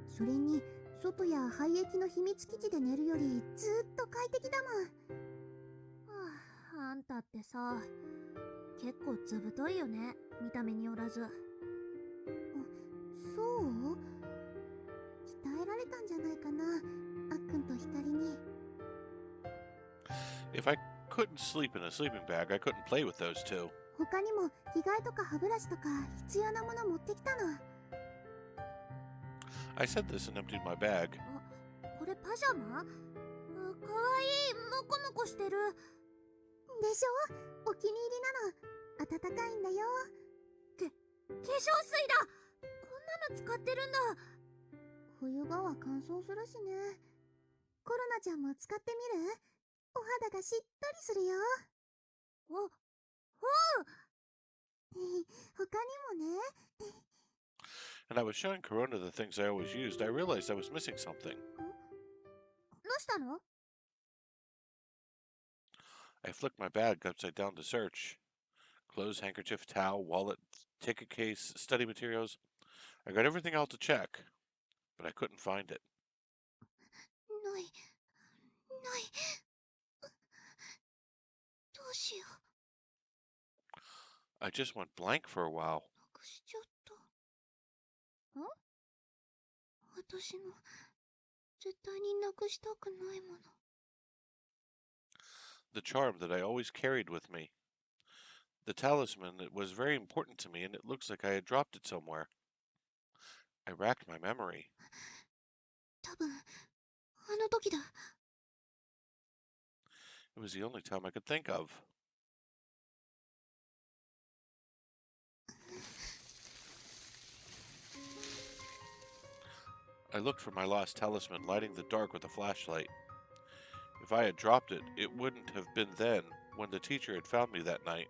それに外や廃液の秘密基地で寝るよりずっと快適だもん。あんたってさ、結構ずぶといよね、見た目によらず。そう？鍛えられたんじゃないかな、あっくんと光に。 If I couldn't sleep in a sleeping bag, I couldn't play with those two. 他にも着替えとか歯ブラシとか必要なもの持ってきたの。 I said this and emptied my bag. これパジャマ？かわいい、モコモコしてる。でしょ？お気に入りなの。暖かいんだよ。化粧水だ。こんなの使ってるんだ。冬場は乾燥するしね。コロナちゃんも使ってみる？お肌がしっとりするよ。他にもね。 And I was showing Corona the things I always used. I realized I was missing something. どうしたの？ I flicked my bag upside down to search. Clothes, handkerchief, towel, wallet, ticket case, study materials. I got everything out to check, but I couldn't find it. ない。どうしよう。 I just went blank for a while. なくしちゃった。私の絶対になくしたくないもの。 The charm that I always carried with me. The talisman that was very important to me, and it looks like I had dropped it somewhere. I racked my memory. 多分あの時だ。 It was the only time I could think of. I looked for my lost talisman, lighting the dark with a flashlight. If I had dropped it, it wouldn't have been then, when the teacher had found me that night.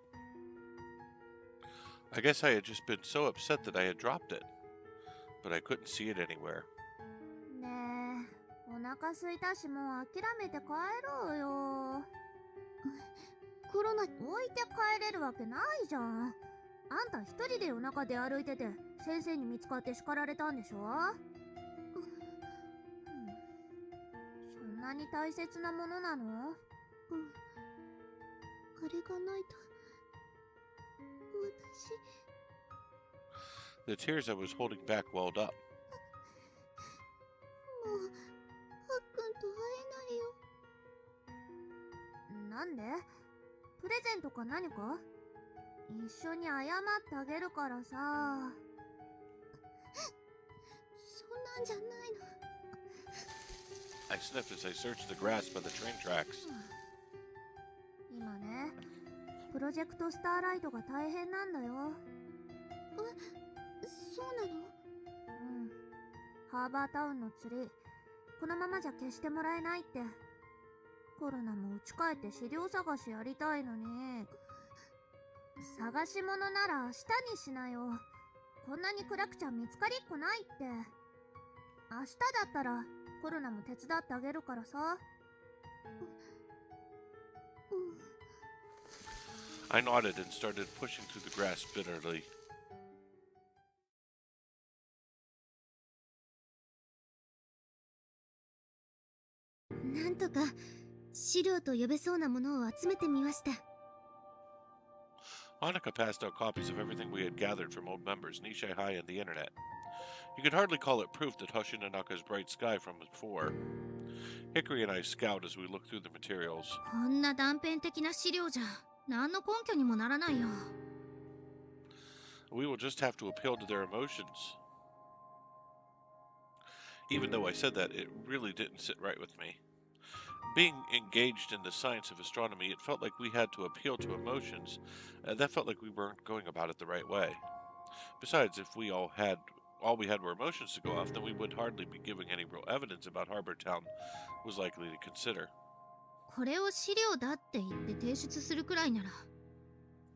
I guess I had just been so upset that I had dropped it, but I couldn't see it anywhere. ねえ、お腹すいたしもう諦めて帰ろうよ。コロナ。置いて帰れるわけないじゃん。あんた一人で夜中出歩いてて先生に見つかって叱られたんでしょ？そんなに大切なものなの？あれがないと私。 The tears I was holding back welled up. もうあっくんと会えないよ。なんで？プレゼントか何か？一緒に謝ってあげるからさ。そんなんじゃないの。 I sniffed as I searched the grass by the train tracks. 今ね、プロジェクトスターライトが大変なんだよ。そうなの？うん。ハーバータウンのツリー、このままじゃ消してもらえないって。コロナも家帰って資料探しやりたいのに。探し物なら明日にしなよ。こんなに暗くちゃ見つかりっこないって。明日だったらコロナも手伝ってあげるからさ。I nodded and started pushing through the grass bitterly. なんとか資料と呼べそうなものを集めてみました。 Hanukkah passed out copies of everything we had gathered from old members, Nishai High, and the internet. You could hardly call it proof that Hoshinanaka's bright sky from before. Hickory and I scowled as we looked through the materials. こんな断片的な資料じゃ何の根拠にもならないよ。 We will just have to appeal to their emotions. Even though I said that, it really didn't sit right with me. Being engaged in the science of astronomy, it felt like we had to appeal to emotions. That felt like we weren't going about it the right way. Besides, if all we had were emotions to go off, then we would hardly be giving any real evidence about Harbor Town was likely to consider. これを資料だって言って提出するくらいな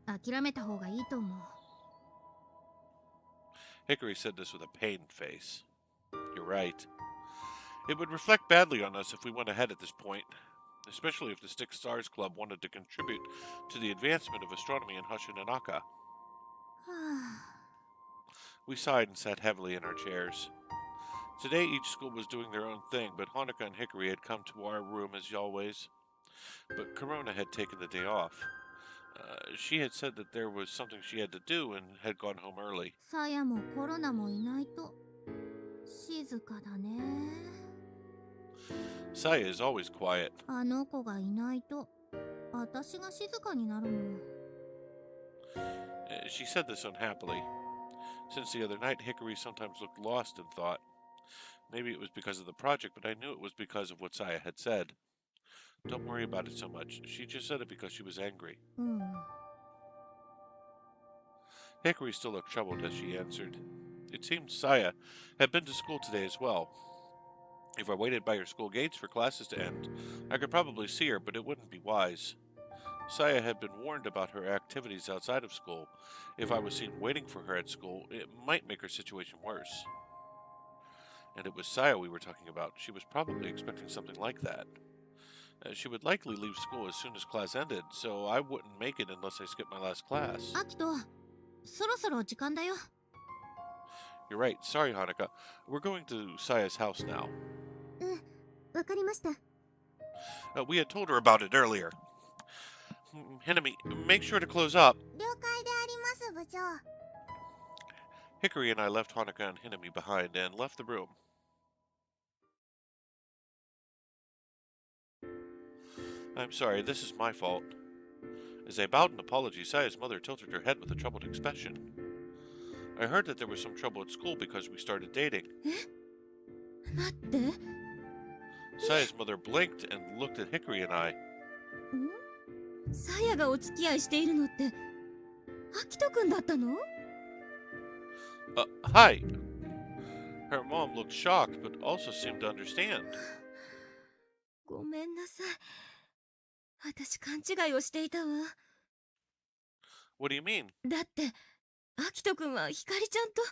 ら諦めた方がいいと思う。 Hickory said this with a pained face. You're right. It would reflect badly on us if we went ahead at this point, especially if the Six Stars Club wanted to contribute to the advancement of astronomy in Hoshinanaka. We sighed and sat heavily in our chairs. Today each school was doing their own thing, but Hanukkah and Hickory had come to our room as always. But Corona had taken the day off. She had said that there was something she had to do and had gone home early. さやもコロナもいないと静かだね。 Saya is always quiet. あの子がいないと私が静かになるもん。 She said this unhappily. Since the other night, Hickory sometimes looked lost in thought. Maybe it was because of the project, but I knew it was because of what Saya had said. Don't worry about it so much. She just said it because she was angry. うん。 Hickory still looked troubled as she answered. It seemed Saya had been to school today as well. If I waited by her school gates for classes to end, I could probably see her, but it wouldn't be wise. Saya had been warned about her activities outside of school. If I was seen waiting for her at school, it might make her situation worse. And it was Saya we were talking about. She was probably expecting something like that. She would likely leave school as soon as class ended, so I wouldn't make it unless I skipped my last class. アキト、そろそろ時間だよ。 You're right. Sorry, Hanukkah. We're going to Saya's house now. わかりました。 We had told her about it earlier. Hinami, make sure to close up. 了解であります部長。 Hickory and I left Hanukkah and Hinami behind and left the room. I'm sorry, this is my fault. As I bowed in apology, Saya's mother tilted her head with a troubled expression. I heard that there was some trouble at school because we started dating. 待って。 Saya's mother blinked and looked at Hickory and I. さやがお付き合いしているのってアキトくんだったの？ Hi. Her mom looked shocked, but also seemed to understand. ごめんなさい。私勘違いをしていたわ。 What do you mean? だってアキトくんはひかりちゃんと。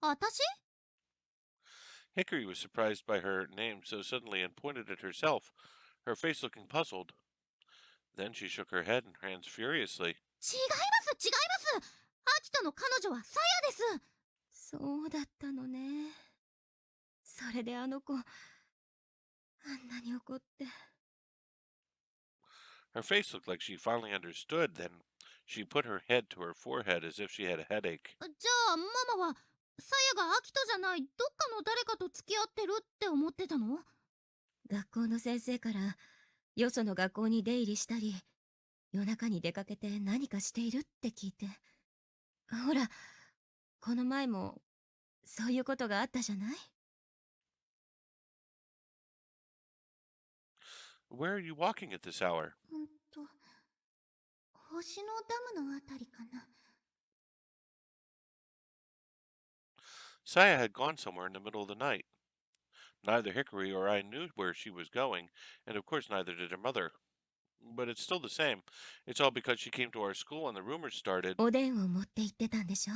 私？ Hickory was surprised by her name so suddenly and pointed at herself, her face looking puzzled. Then she shook her head and hands furiously. 違います違います。アキトの彼女はさやです。そうだったのね。それであの子あんなに怒って。 Her face looked like she finally understood. Then she put her head to her forehead as if she had a headache. じゃあママはさやがアキトじゃないどっかの誰かと付き合ってるって思ってたの？学校の先生からよその学校に出入りしたり夜中に出かけて何かしているって聞いて。ほらこの前もそういうことがあったじゃない？ Where are you walking at this hour? 星のダムのあたりかな。 Saya had gone somewhere in the middle of the night. Neither Hickory or I knew where she was going, and of course neither did her mother. But it's still the same. It's all because she came to our school and the rumors started. おでんを持って行ってたんでしょ？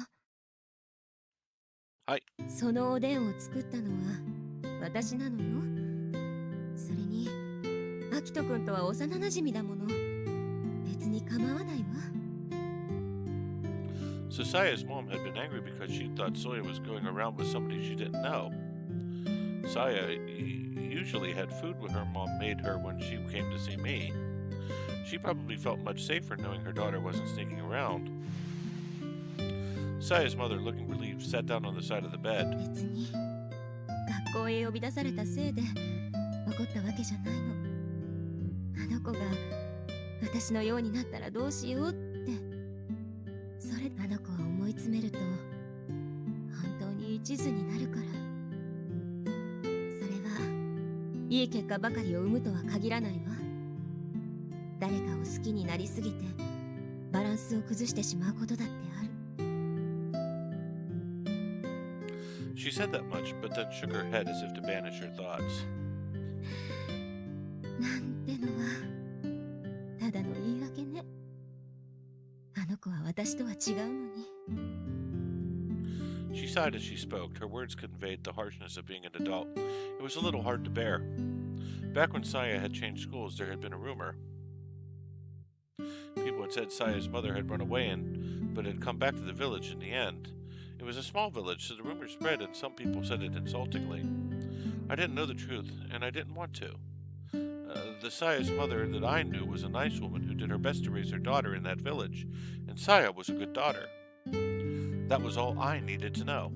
はい。そのおでんを作ったのは私なのよ。それにアキトくんとは幼なじみだもの。別に構わないわ。 So Saya's mom had been angry because she thought Soya was going around with somebody she didn't know. Saya usually had food when her mom made her when she came to see me. She probably felt much safer knowing her daughter wasn't sneaking around. Saya's mother, looking relieved, sat down on the side of the bed. 別に学校へ呼び出されたせいで怒ったわけじゃないの。あの子が私のようになったらどうしようって。それあの子は思い詰めると本当に一途になるから。それはいい結果ばかりを生むとは限らないわ。誰かを好きになりすぎてバランスを崩してしまうことだってある。 She said that much, but then shook her head as if to banish her thoughts. なんてのはただの言い訳ね。あの子は私とは違うのに。 She sighed as she spoke. Her words conveyed the harshness of being an adult. It was a little hard to bear. Back when Saya had changed schools, there had been a rumor. People had said Saya's mother had run away but had come back to the village in the end. It was a small village, so the rumor spread and some people said it insultingly. I didn't know the truth, and I didn't want to. The Saya's mother that I knew was a nice woman who did her best to raise her daughter in that village, and Saya was a good daughter. That was all I needed to know.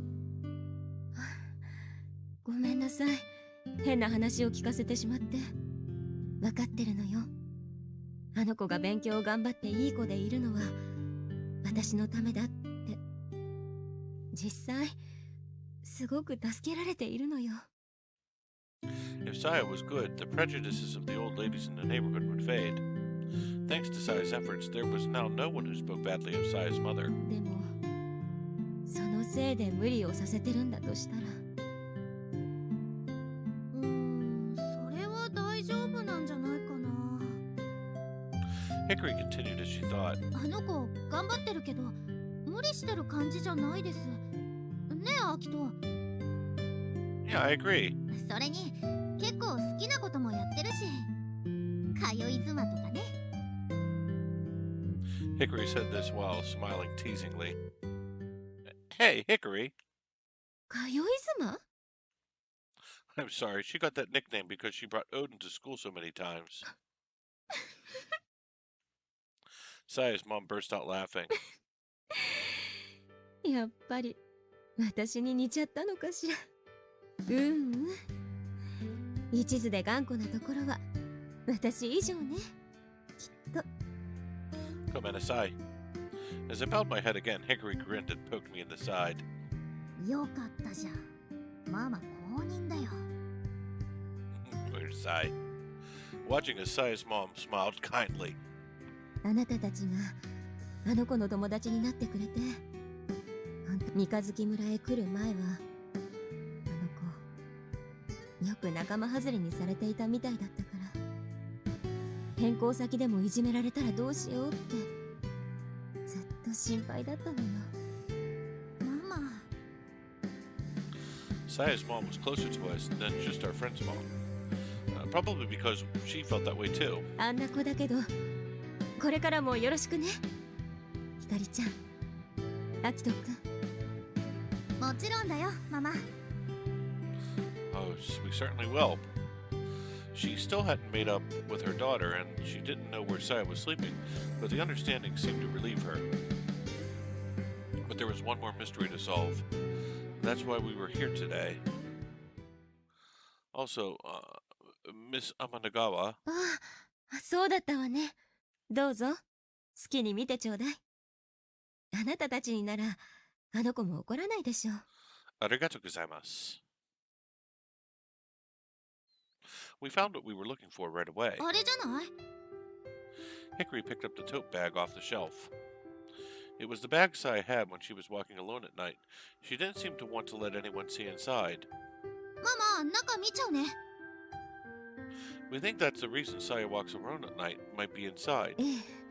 ごめんなさい。変な話を聞かせてしまって。わかってるのよ。あの子が勉強を頑張っていい子でいるのは私のためだって。実際すごく助けられているのよ。If Saya was good, the prejudices of the old ladies in the neighborhood would fade. Thanks to Saya's efforts, there was now no one who spoke badly of Saya's mother. でもそのせいで無理をさせてるんだとしたら。それは大丈夫なんじゃないかな。Hickory continued as she thought. あの子頑張ってるけど無理してる感じじゃないです。ねえ、アキト。Yeah, I agree. それに結構好きなこともやってるし、通い妻とかね。Hickory said this while smiling teasingly. Hey, Hickory. 通い妻？ I'm sorry, she got that nickname because she brought Odin to school so many times. Saya's mom burst out laughing. やっぱり私に似ちゃったのかしら。一途で頑固なところは私以上ね。きっと。Come on, Asai. As I bowed my head again, Hickory grinned and poked me in the side. よかったじゃん。ママ公認だよ。Where's Asai? Watching Asai's mom smiled kindly. あなたたちがあの子の友達になってくれて、三日月村へ来る前はあの子よく仲間外れにされていたみたいだったから、転校先でもいじめられたらどうしようってずっと心配だったのよ。ママ。Saya's mom was closer to us than just our friend's mom. Probably because she felt that way too. あんな子だけどこれからもよろしくね。ひかりちゃん、アキトくん。もちろんだよ、ママ。Oh, we certainly will. She still hadn't made up with her daughter, and she didn't know where Saya was sleeping, but the understanding seemed to relieve her. But there was one more mystery to solve. That's why we were here today. Also, Miss Amanagawa. ああ、そうだったわね。どうぞ、好きに見てちょうだい。あなたたちになら、あの子も怒らないでしょう。Arigato gozaimasu. We found what we were looking for right away. あれじゃない？ Hickory picked up the tote bag off the shelf. It was the bag Saya had when she was walking alone at night. She didn't seem to want to let anyone see inside. ママ、中見ちゃうね。We think that's the reason Saya walks alone at night, might be inside. ええ。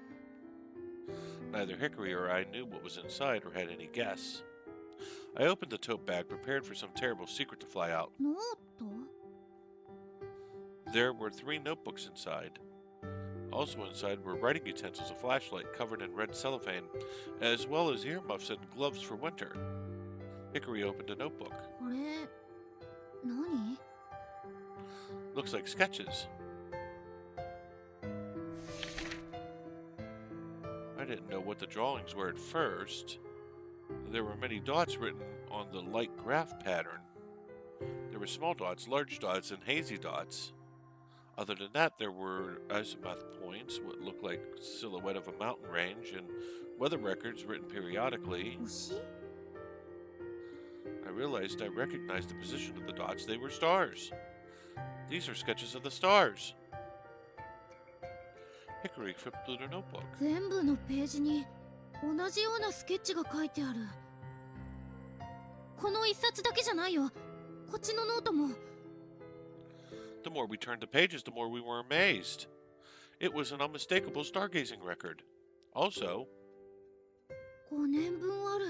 Neither Hickory or I knew what was inside or had any guess. I opened the tote bag, prepared for some terrible secret to fly out. ノート？ There were 3 notebooks inside. Also inside were writing utensils, a flashlight covered in red cellophane, as well as earmuffs and gloves for winter. Hickory opened a notebook. これ、何？ Looks like sketches. I didn't know what the drawings were at first. There were many dots written on the light graph pattern. There were small dots, large dots, and hazy dots. Other than that, there were azimuth points, what looked like silhouette of a mountain range, and weather records written periodically. 星？ I realized I recognized the position of the dots. They were stars. These are sketches of the stars. Hickory flipped through the notebook. 全部のページに同じようなスケッチが書いてある。この一冊だけじゃないよ。こっちのノートも。The more we turned the pages, the more we were amazed. It was an unmistakable stargazing record. Also, 5年分ある。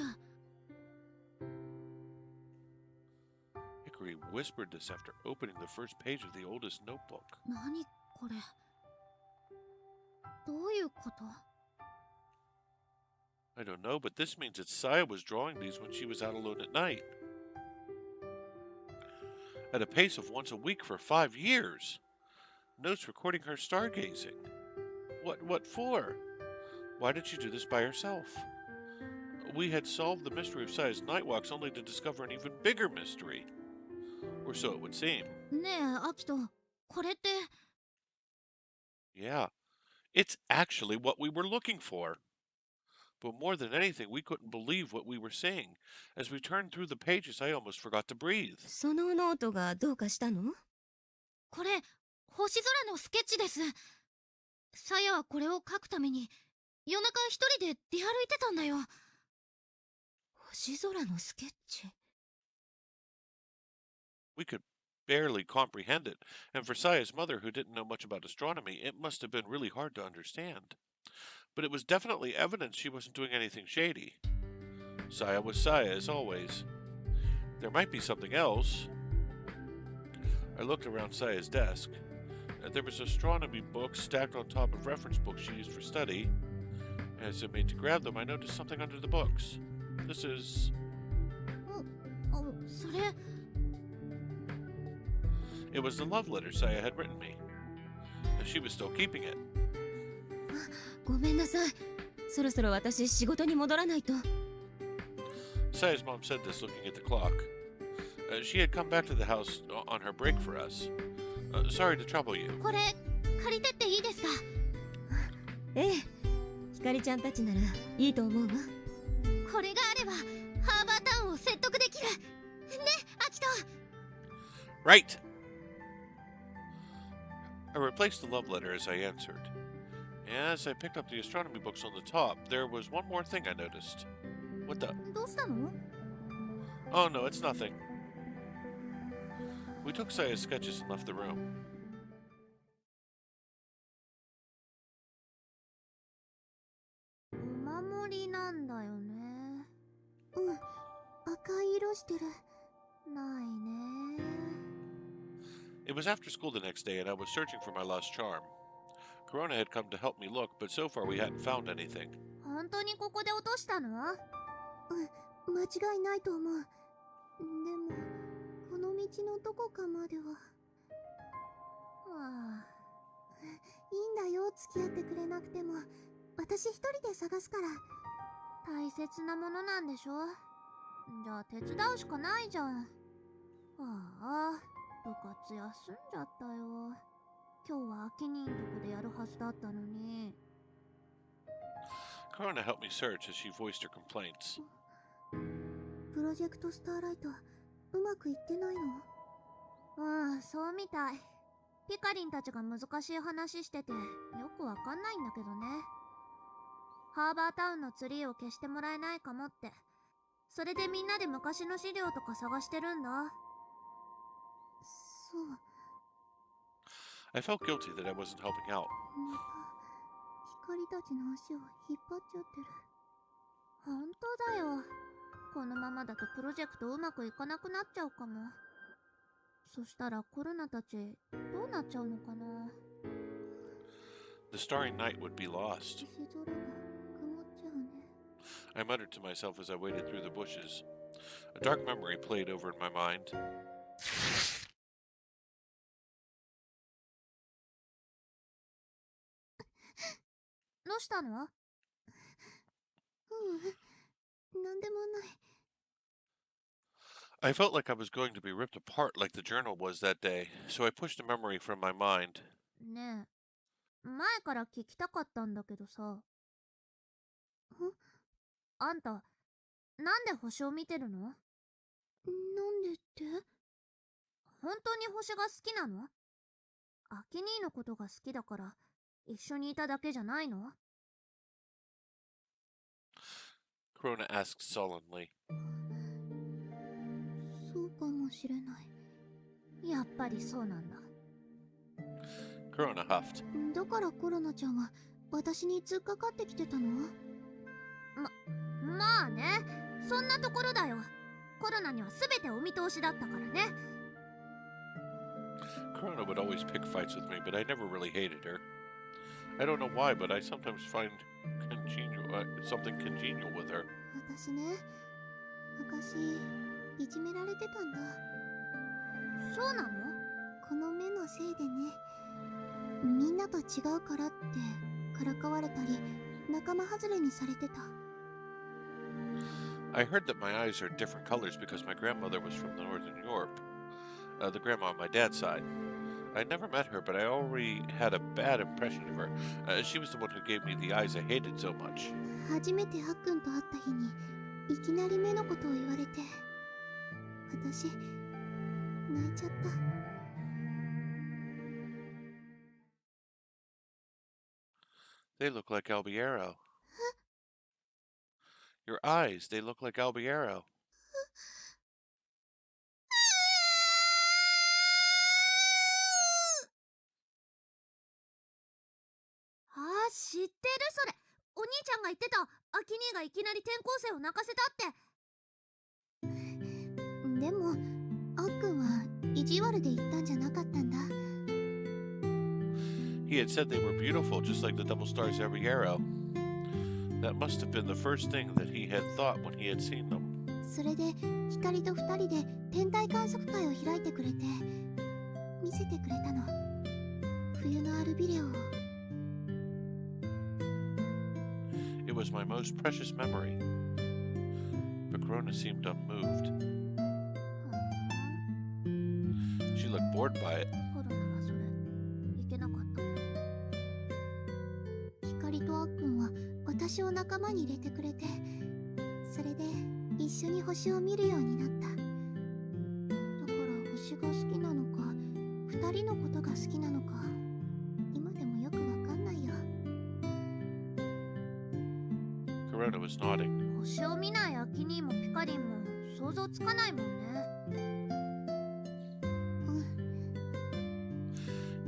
Hickory whispered this after opening the first page of the oldest notebook. 何これ？どういうこと？ I don't know, but this means that Saya was drawing these when she was out alone at night. At a pace of once a week for 5 years. Notes recording her stargazing. What for? Why did she do this by herself? We had solved the mystery of Saya's night walks only to discover an even bigger mystery. Or so it would seem. ねえアキト、これって。 Yeah, it's actually what we were looking for. But more than anything, we couldn't believe what we were seeing. As we turned through the pages, I almost forgot to breathe. そのノートがどうかしたの？これ星空のスケッチです。さやはこれを描くために夜中一人で出歩いてたんだよ。星空のスケッチ。We could barely comprehend it, and for Saya's mother, who didn't know much about astronomy, it must have been really hard to understand. But it was definitely evidence she wasn't doing anything shady. Saya was Saya, as always. There might be something else. I looked around Saya's desk. There was an astronomy book stacked on top of reference books she used for study. As I made to grab them, I noticed something under the books. This is... それ。 It was the love letter Saya had written me. She was still keeping it. ごめんなさい。そろそろ私仕事に戻らないと。Saya's mom said this looking at the clock. She had come back to the house on her break for us. Sorry to trouble you. これ借りてっていいですか？ええ。ひかりちゃんたちならいいと思うわ。これがあればハーバータウンを説得できる。ね、アキト。 Right! I replaced the love letter as I answered. As I picked up the astronomy books on the top, there was one more thing I noticed. What the? どうしたの？ Oh no, it's nothing. We took Saya's sketches and left the room. お守りなんだよね。赤い色してる。ないね。 It was after school the next day, and I was searching for my lost charm. Corona had come to help me look, but so far we hadn't found anything. 本当にここで落としたの？間違いないと思う。でもこの道のどこかまでは。はあ、いいんだよ、付き合ってくれなくても。私一人で探すから。大切なものなんでしょ？じゃあ手伝うしかないじゃん。ああ、部活休んじゃったよ。今日は秋にんとこでやるはずだったのに。Corona helped me search as she voiced her complaints. プロジェクトスターライト、うまくいってないの？そうみたい。ピカリンたちが難しい話しててよくわかんないんだけどね。ハーバータウンのツリーを消してもらえないかもって。それでみんなで昔の資料とか探してるんだ。そう。 I felt guilty that I wasn't helping out. また光たちの足を引っ張っちゃってる。本当だよ。このままだとプロジェクトうまくいかなくなっちゃうかも。そしたらコロナたちどうなっちゃうのかな。 The starry night would be lost. 星空が曇っちゃうね。 I muttered to myself as I waded through the bushes. A dark memory played over in my mind. どうしたの？なんでもない。 I felt like I was going to be ripped apart like the journal was that day, so I pushed the memory from my mind. ねえ、前から聞きたかったんだけどさ。あんた、なんで星を見てるの？なんでって？本当に星が好きなの？アキ兄のことが好きだから一緒にいただけじゃないの？ Corona asked sullenly. そうかもしれない。やっぱりそうなんだ。Corona huffed. だからコロナちゃんは私に突っかかってきてたの？まあね、そんなところだよ。コロナには全てお見通しだったからね。Corona would always pick fights with me, but I never really hated her. I don't know why, but I sometimes find something congenial with her. 私ね、昔いじめられてたんだ。そうなの？この目のせいでね。みんなと違うからってからかわれたり仲間外れにされてた。 I heard that my eyes are different colors because my grandmother was from Northern Europe, the grandma on my dad's side. I never met her, but I already had a bad impression of her. She was the one who gave me the eyes I hated so much. 初めてあっくんと会った日にいきなり目のことを言われて、私泣いちゃった。 They look like Albiero. Your eyes, they look like Albiero. あー、知ってるそれ。お兄ちゃんが言ってた。アキ兄がいきなり転校生を泣かせたって。でもあっくんは意地悪で言ったんじゃなかったんだ。 He had said they were beautiful, just like the double stars Albiero. That must have been the first thing that he had thought when he had seen them. それで光と二人で天体観測会を開いてくれて見せてくれたの。冬のアルビレオを。 It was my most precious memory. But Corona seemed unmoved. She looked bored by it. コロナはそれいけなかった。光とあっくんは私を仲間に入れてくれて、それで一緒に星を見るようになった。だから星が好きなのか二人のことが好きなのか今でもよくわかんないよ。 Corona was nodding. 星を見ないアキ兄もピカリンも想像つかないもんね。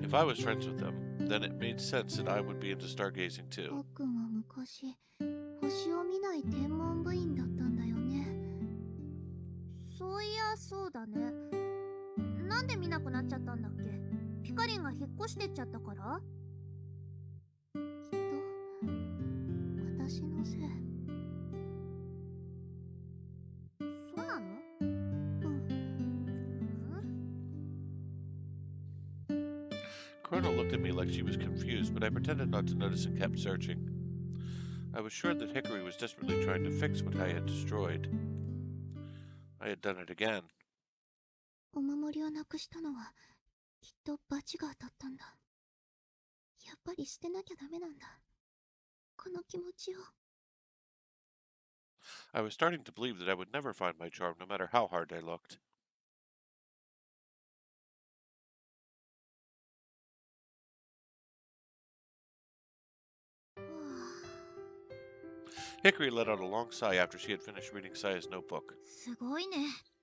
If I was friends with them, then it made sense that I would be into stargazing あ too. っくんは昔星を見ない天文部員だったんだよね。そういやそうだね。なんで見なくなっちゃったんだっけ。ピカリンが引っ越してっちゃったから。きっと私のせい。そうなの？うん。 Corona looked at me like she was confused, but I pretended not to notice and kept searching. I was sure that Hickory was desperately trying to fix what I had destroyed. I had done it again. お守りをなくしたのはきっと罰が当たったんだ。やっぱり捨てなきゃダメなんだ。この気持ちを。 I was starting to believe that I would never find my charm, no matter how hard I looked. Hickory let out a long sigh after she had finished reading Saya's notebook. すごいね、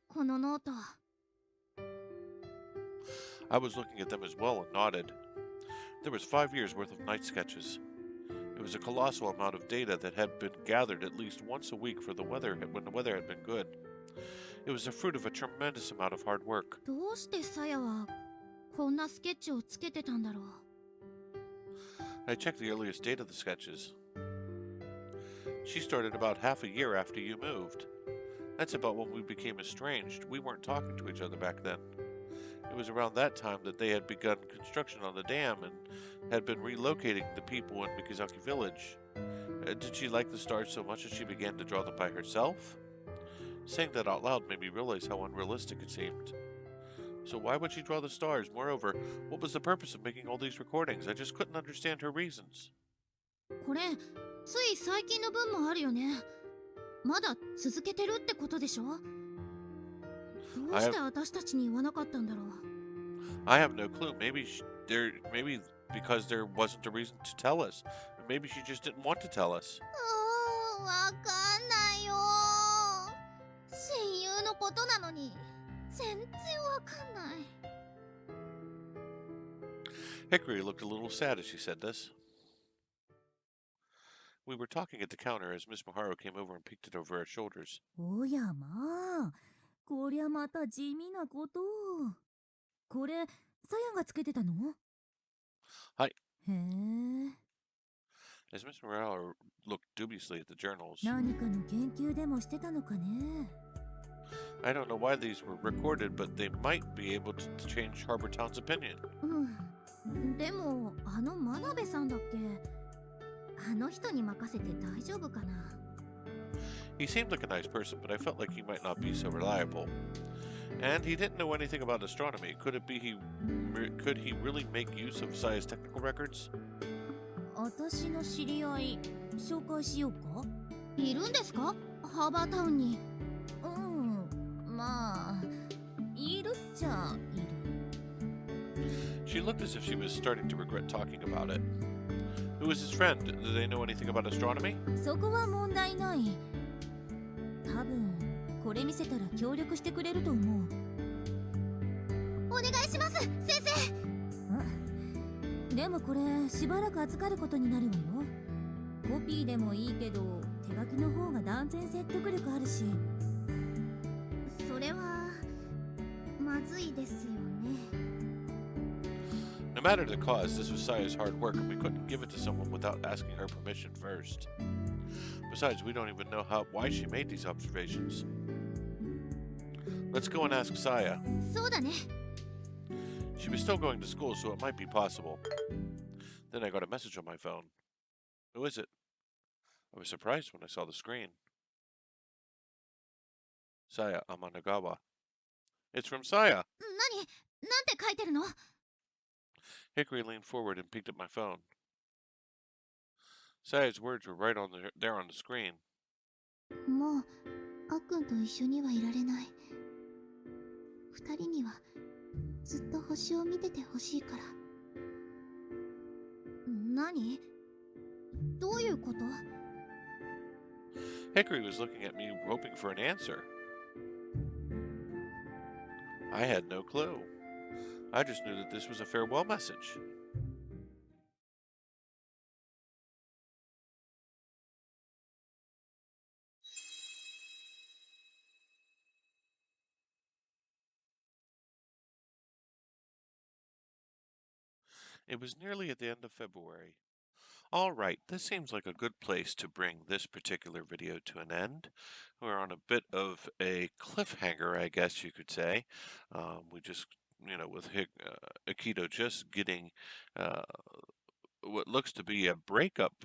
このノート。 I was looking at them as well and nodded. There was 5 years' worth of night sketches. It was a colossal amount of data that had been gathered at least once a week for the weather when the weather had been good. It was the fruit of a tremendous amount of hard work. どうしてサヤはこんなスケッチをつけてたんだろう。 I checked the earliest date of the sketches. She started about half a year after you moved. That's about when we became estranged. We weren't talking to each other back then. It was around that time that they had begun construction on the dam and had been relocating the people in Mikazaki village. Did she like the stars so much that she began to draw them by herself? Saying that out loud made me realize how unrealistic it seemed. So why would she draw the stars? Moreover, what was the purpose of making all these recordings? I just couldn't understand her reasons. これつい最近の分もあるよね。まだ続けてるってことでしょ。どうして私たちに言わなかったんだろう。 I have no clue. Maybe because there wasn't a reason to tell us. Maybe she just didn't want to tell us. わかんないよ。親友のことなのに全然わかんない。 Hickory looked a little sad as she said this. We were talking at the counter as Miss Maharu came over and peeked it over our shoulders. おやまあ、こりゃまた地味なことを。これ、さやがつけてたの？はい。へえ。 As Miss Maharu looked dubiously at the journals. 何かの研究でもしてたのかね。 I don't know why these were recorded, but they might be able to change Harbor Town's opinion. うん。でもあの真鍋さんだっけ？あの人に任せて大丈夫かな？ He seemed like a nice person, but I felt like he might not be so reliable. And he didn't know anything about astronomy. Could he really make use of Saya's technical records? 私の知り合い紹介しようか？いるんですか？ハーバータウンに。まあいるっちゃいる。 She looked as if she was starting to regret talking about it. Who was his friend? Do they know anything about astronomy? そこは問題ない。多分これ見せたら協力してくれると思う。お願いします、先生。でもこれしばらく預かることになるわよ。コピーでもいいけど手書きの方が断然説得力あるし。それはまずいですよね。 No matter the cause, this was Saya's hard work, and we couldn't give it to someone without asking her permission first. Besides, we don't even know why she made these observations. Let's go and ask Saya. そうだね。 She was still going to school, so it might be possible. Then I got a message on my phone. Who is it? I was surprised when I saw the screen. Saya Amanagawa. It's from Saya. なんて書いてるの？ Hickory leaned forward and peeked at my phone. Saya's words were right there on the screen. もうあっくんと一緒にはいられない。二人にはずっと星を見ててほしいから。何？どういうこと？ Hickory was looking at me, hoping for an answer. I had no clue. I just knew that this was a farewell message. It was nearly at the end of February. Alright, this seems like a good place to bring this particular video to an end. We're on a bit of a cliffhanger, I guess you could say. We just, with Akito just getting what looks to be a breakup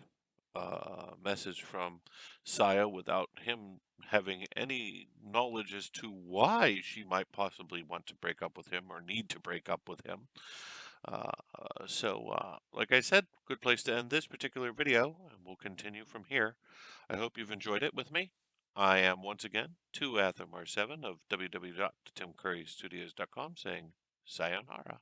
message from Saya without him having any knowledge as to why she might possibly want to break up with him or need to break up with him. Like I said, good place to end this particular video, and we'll continue from here. I hope you've enjoyed it with me. I am once again 2Athomar7 of www.timcurrystudios.com saying sayonara.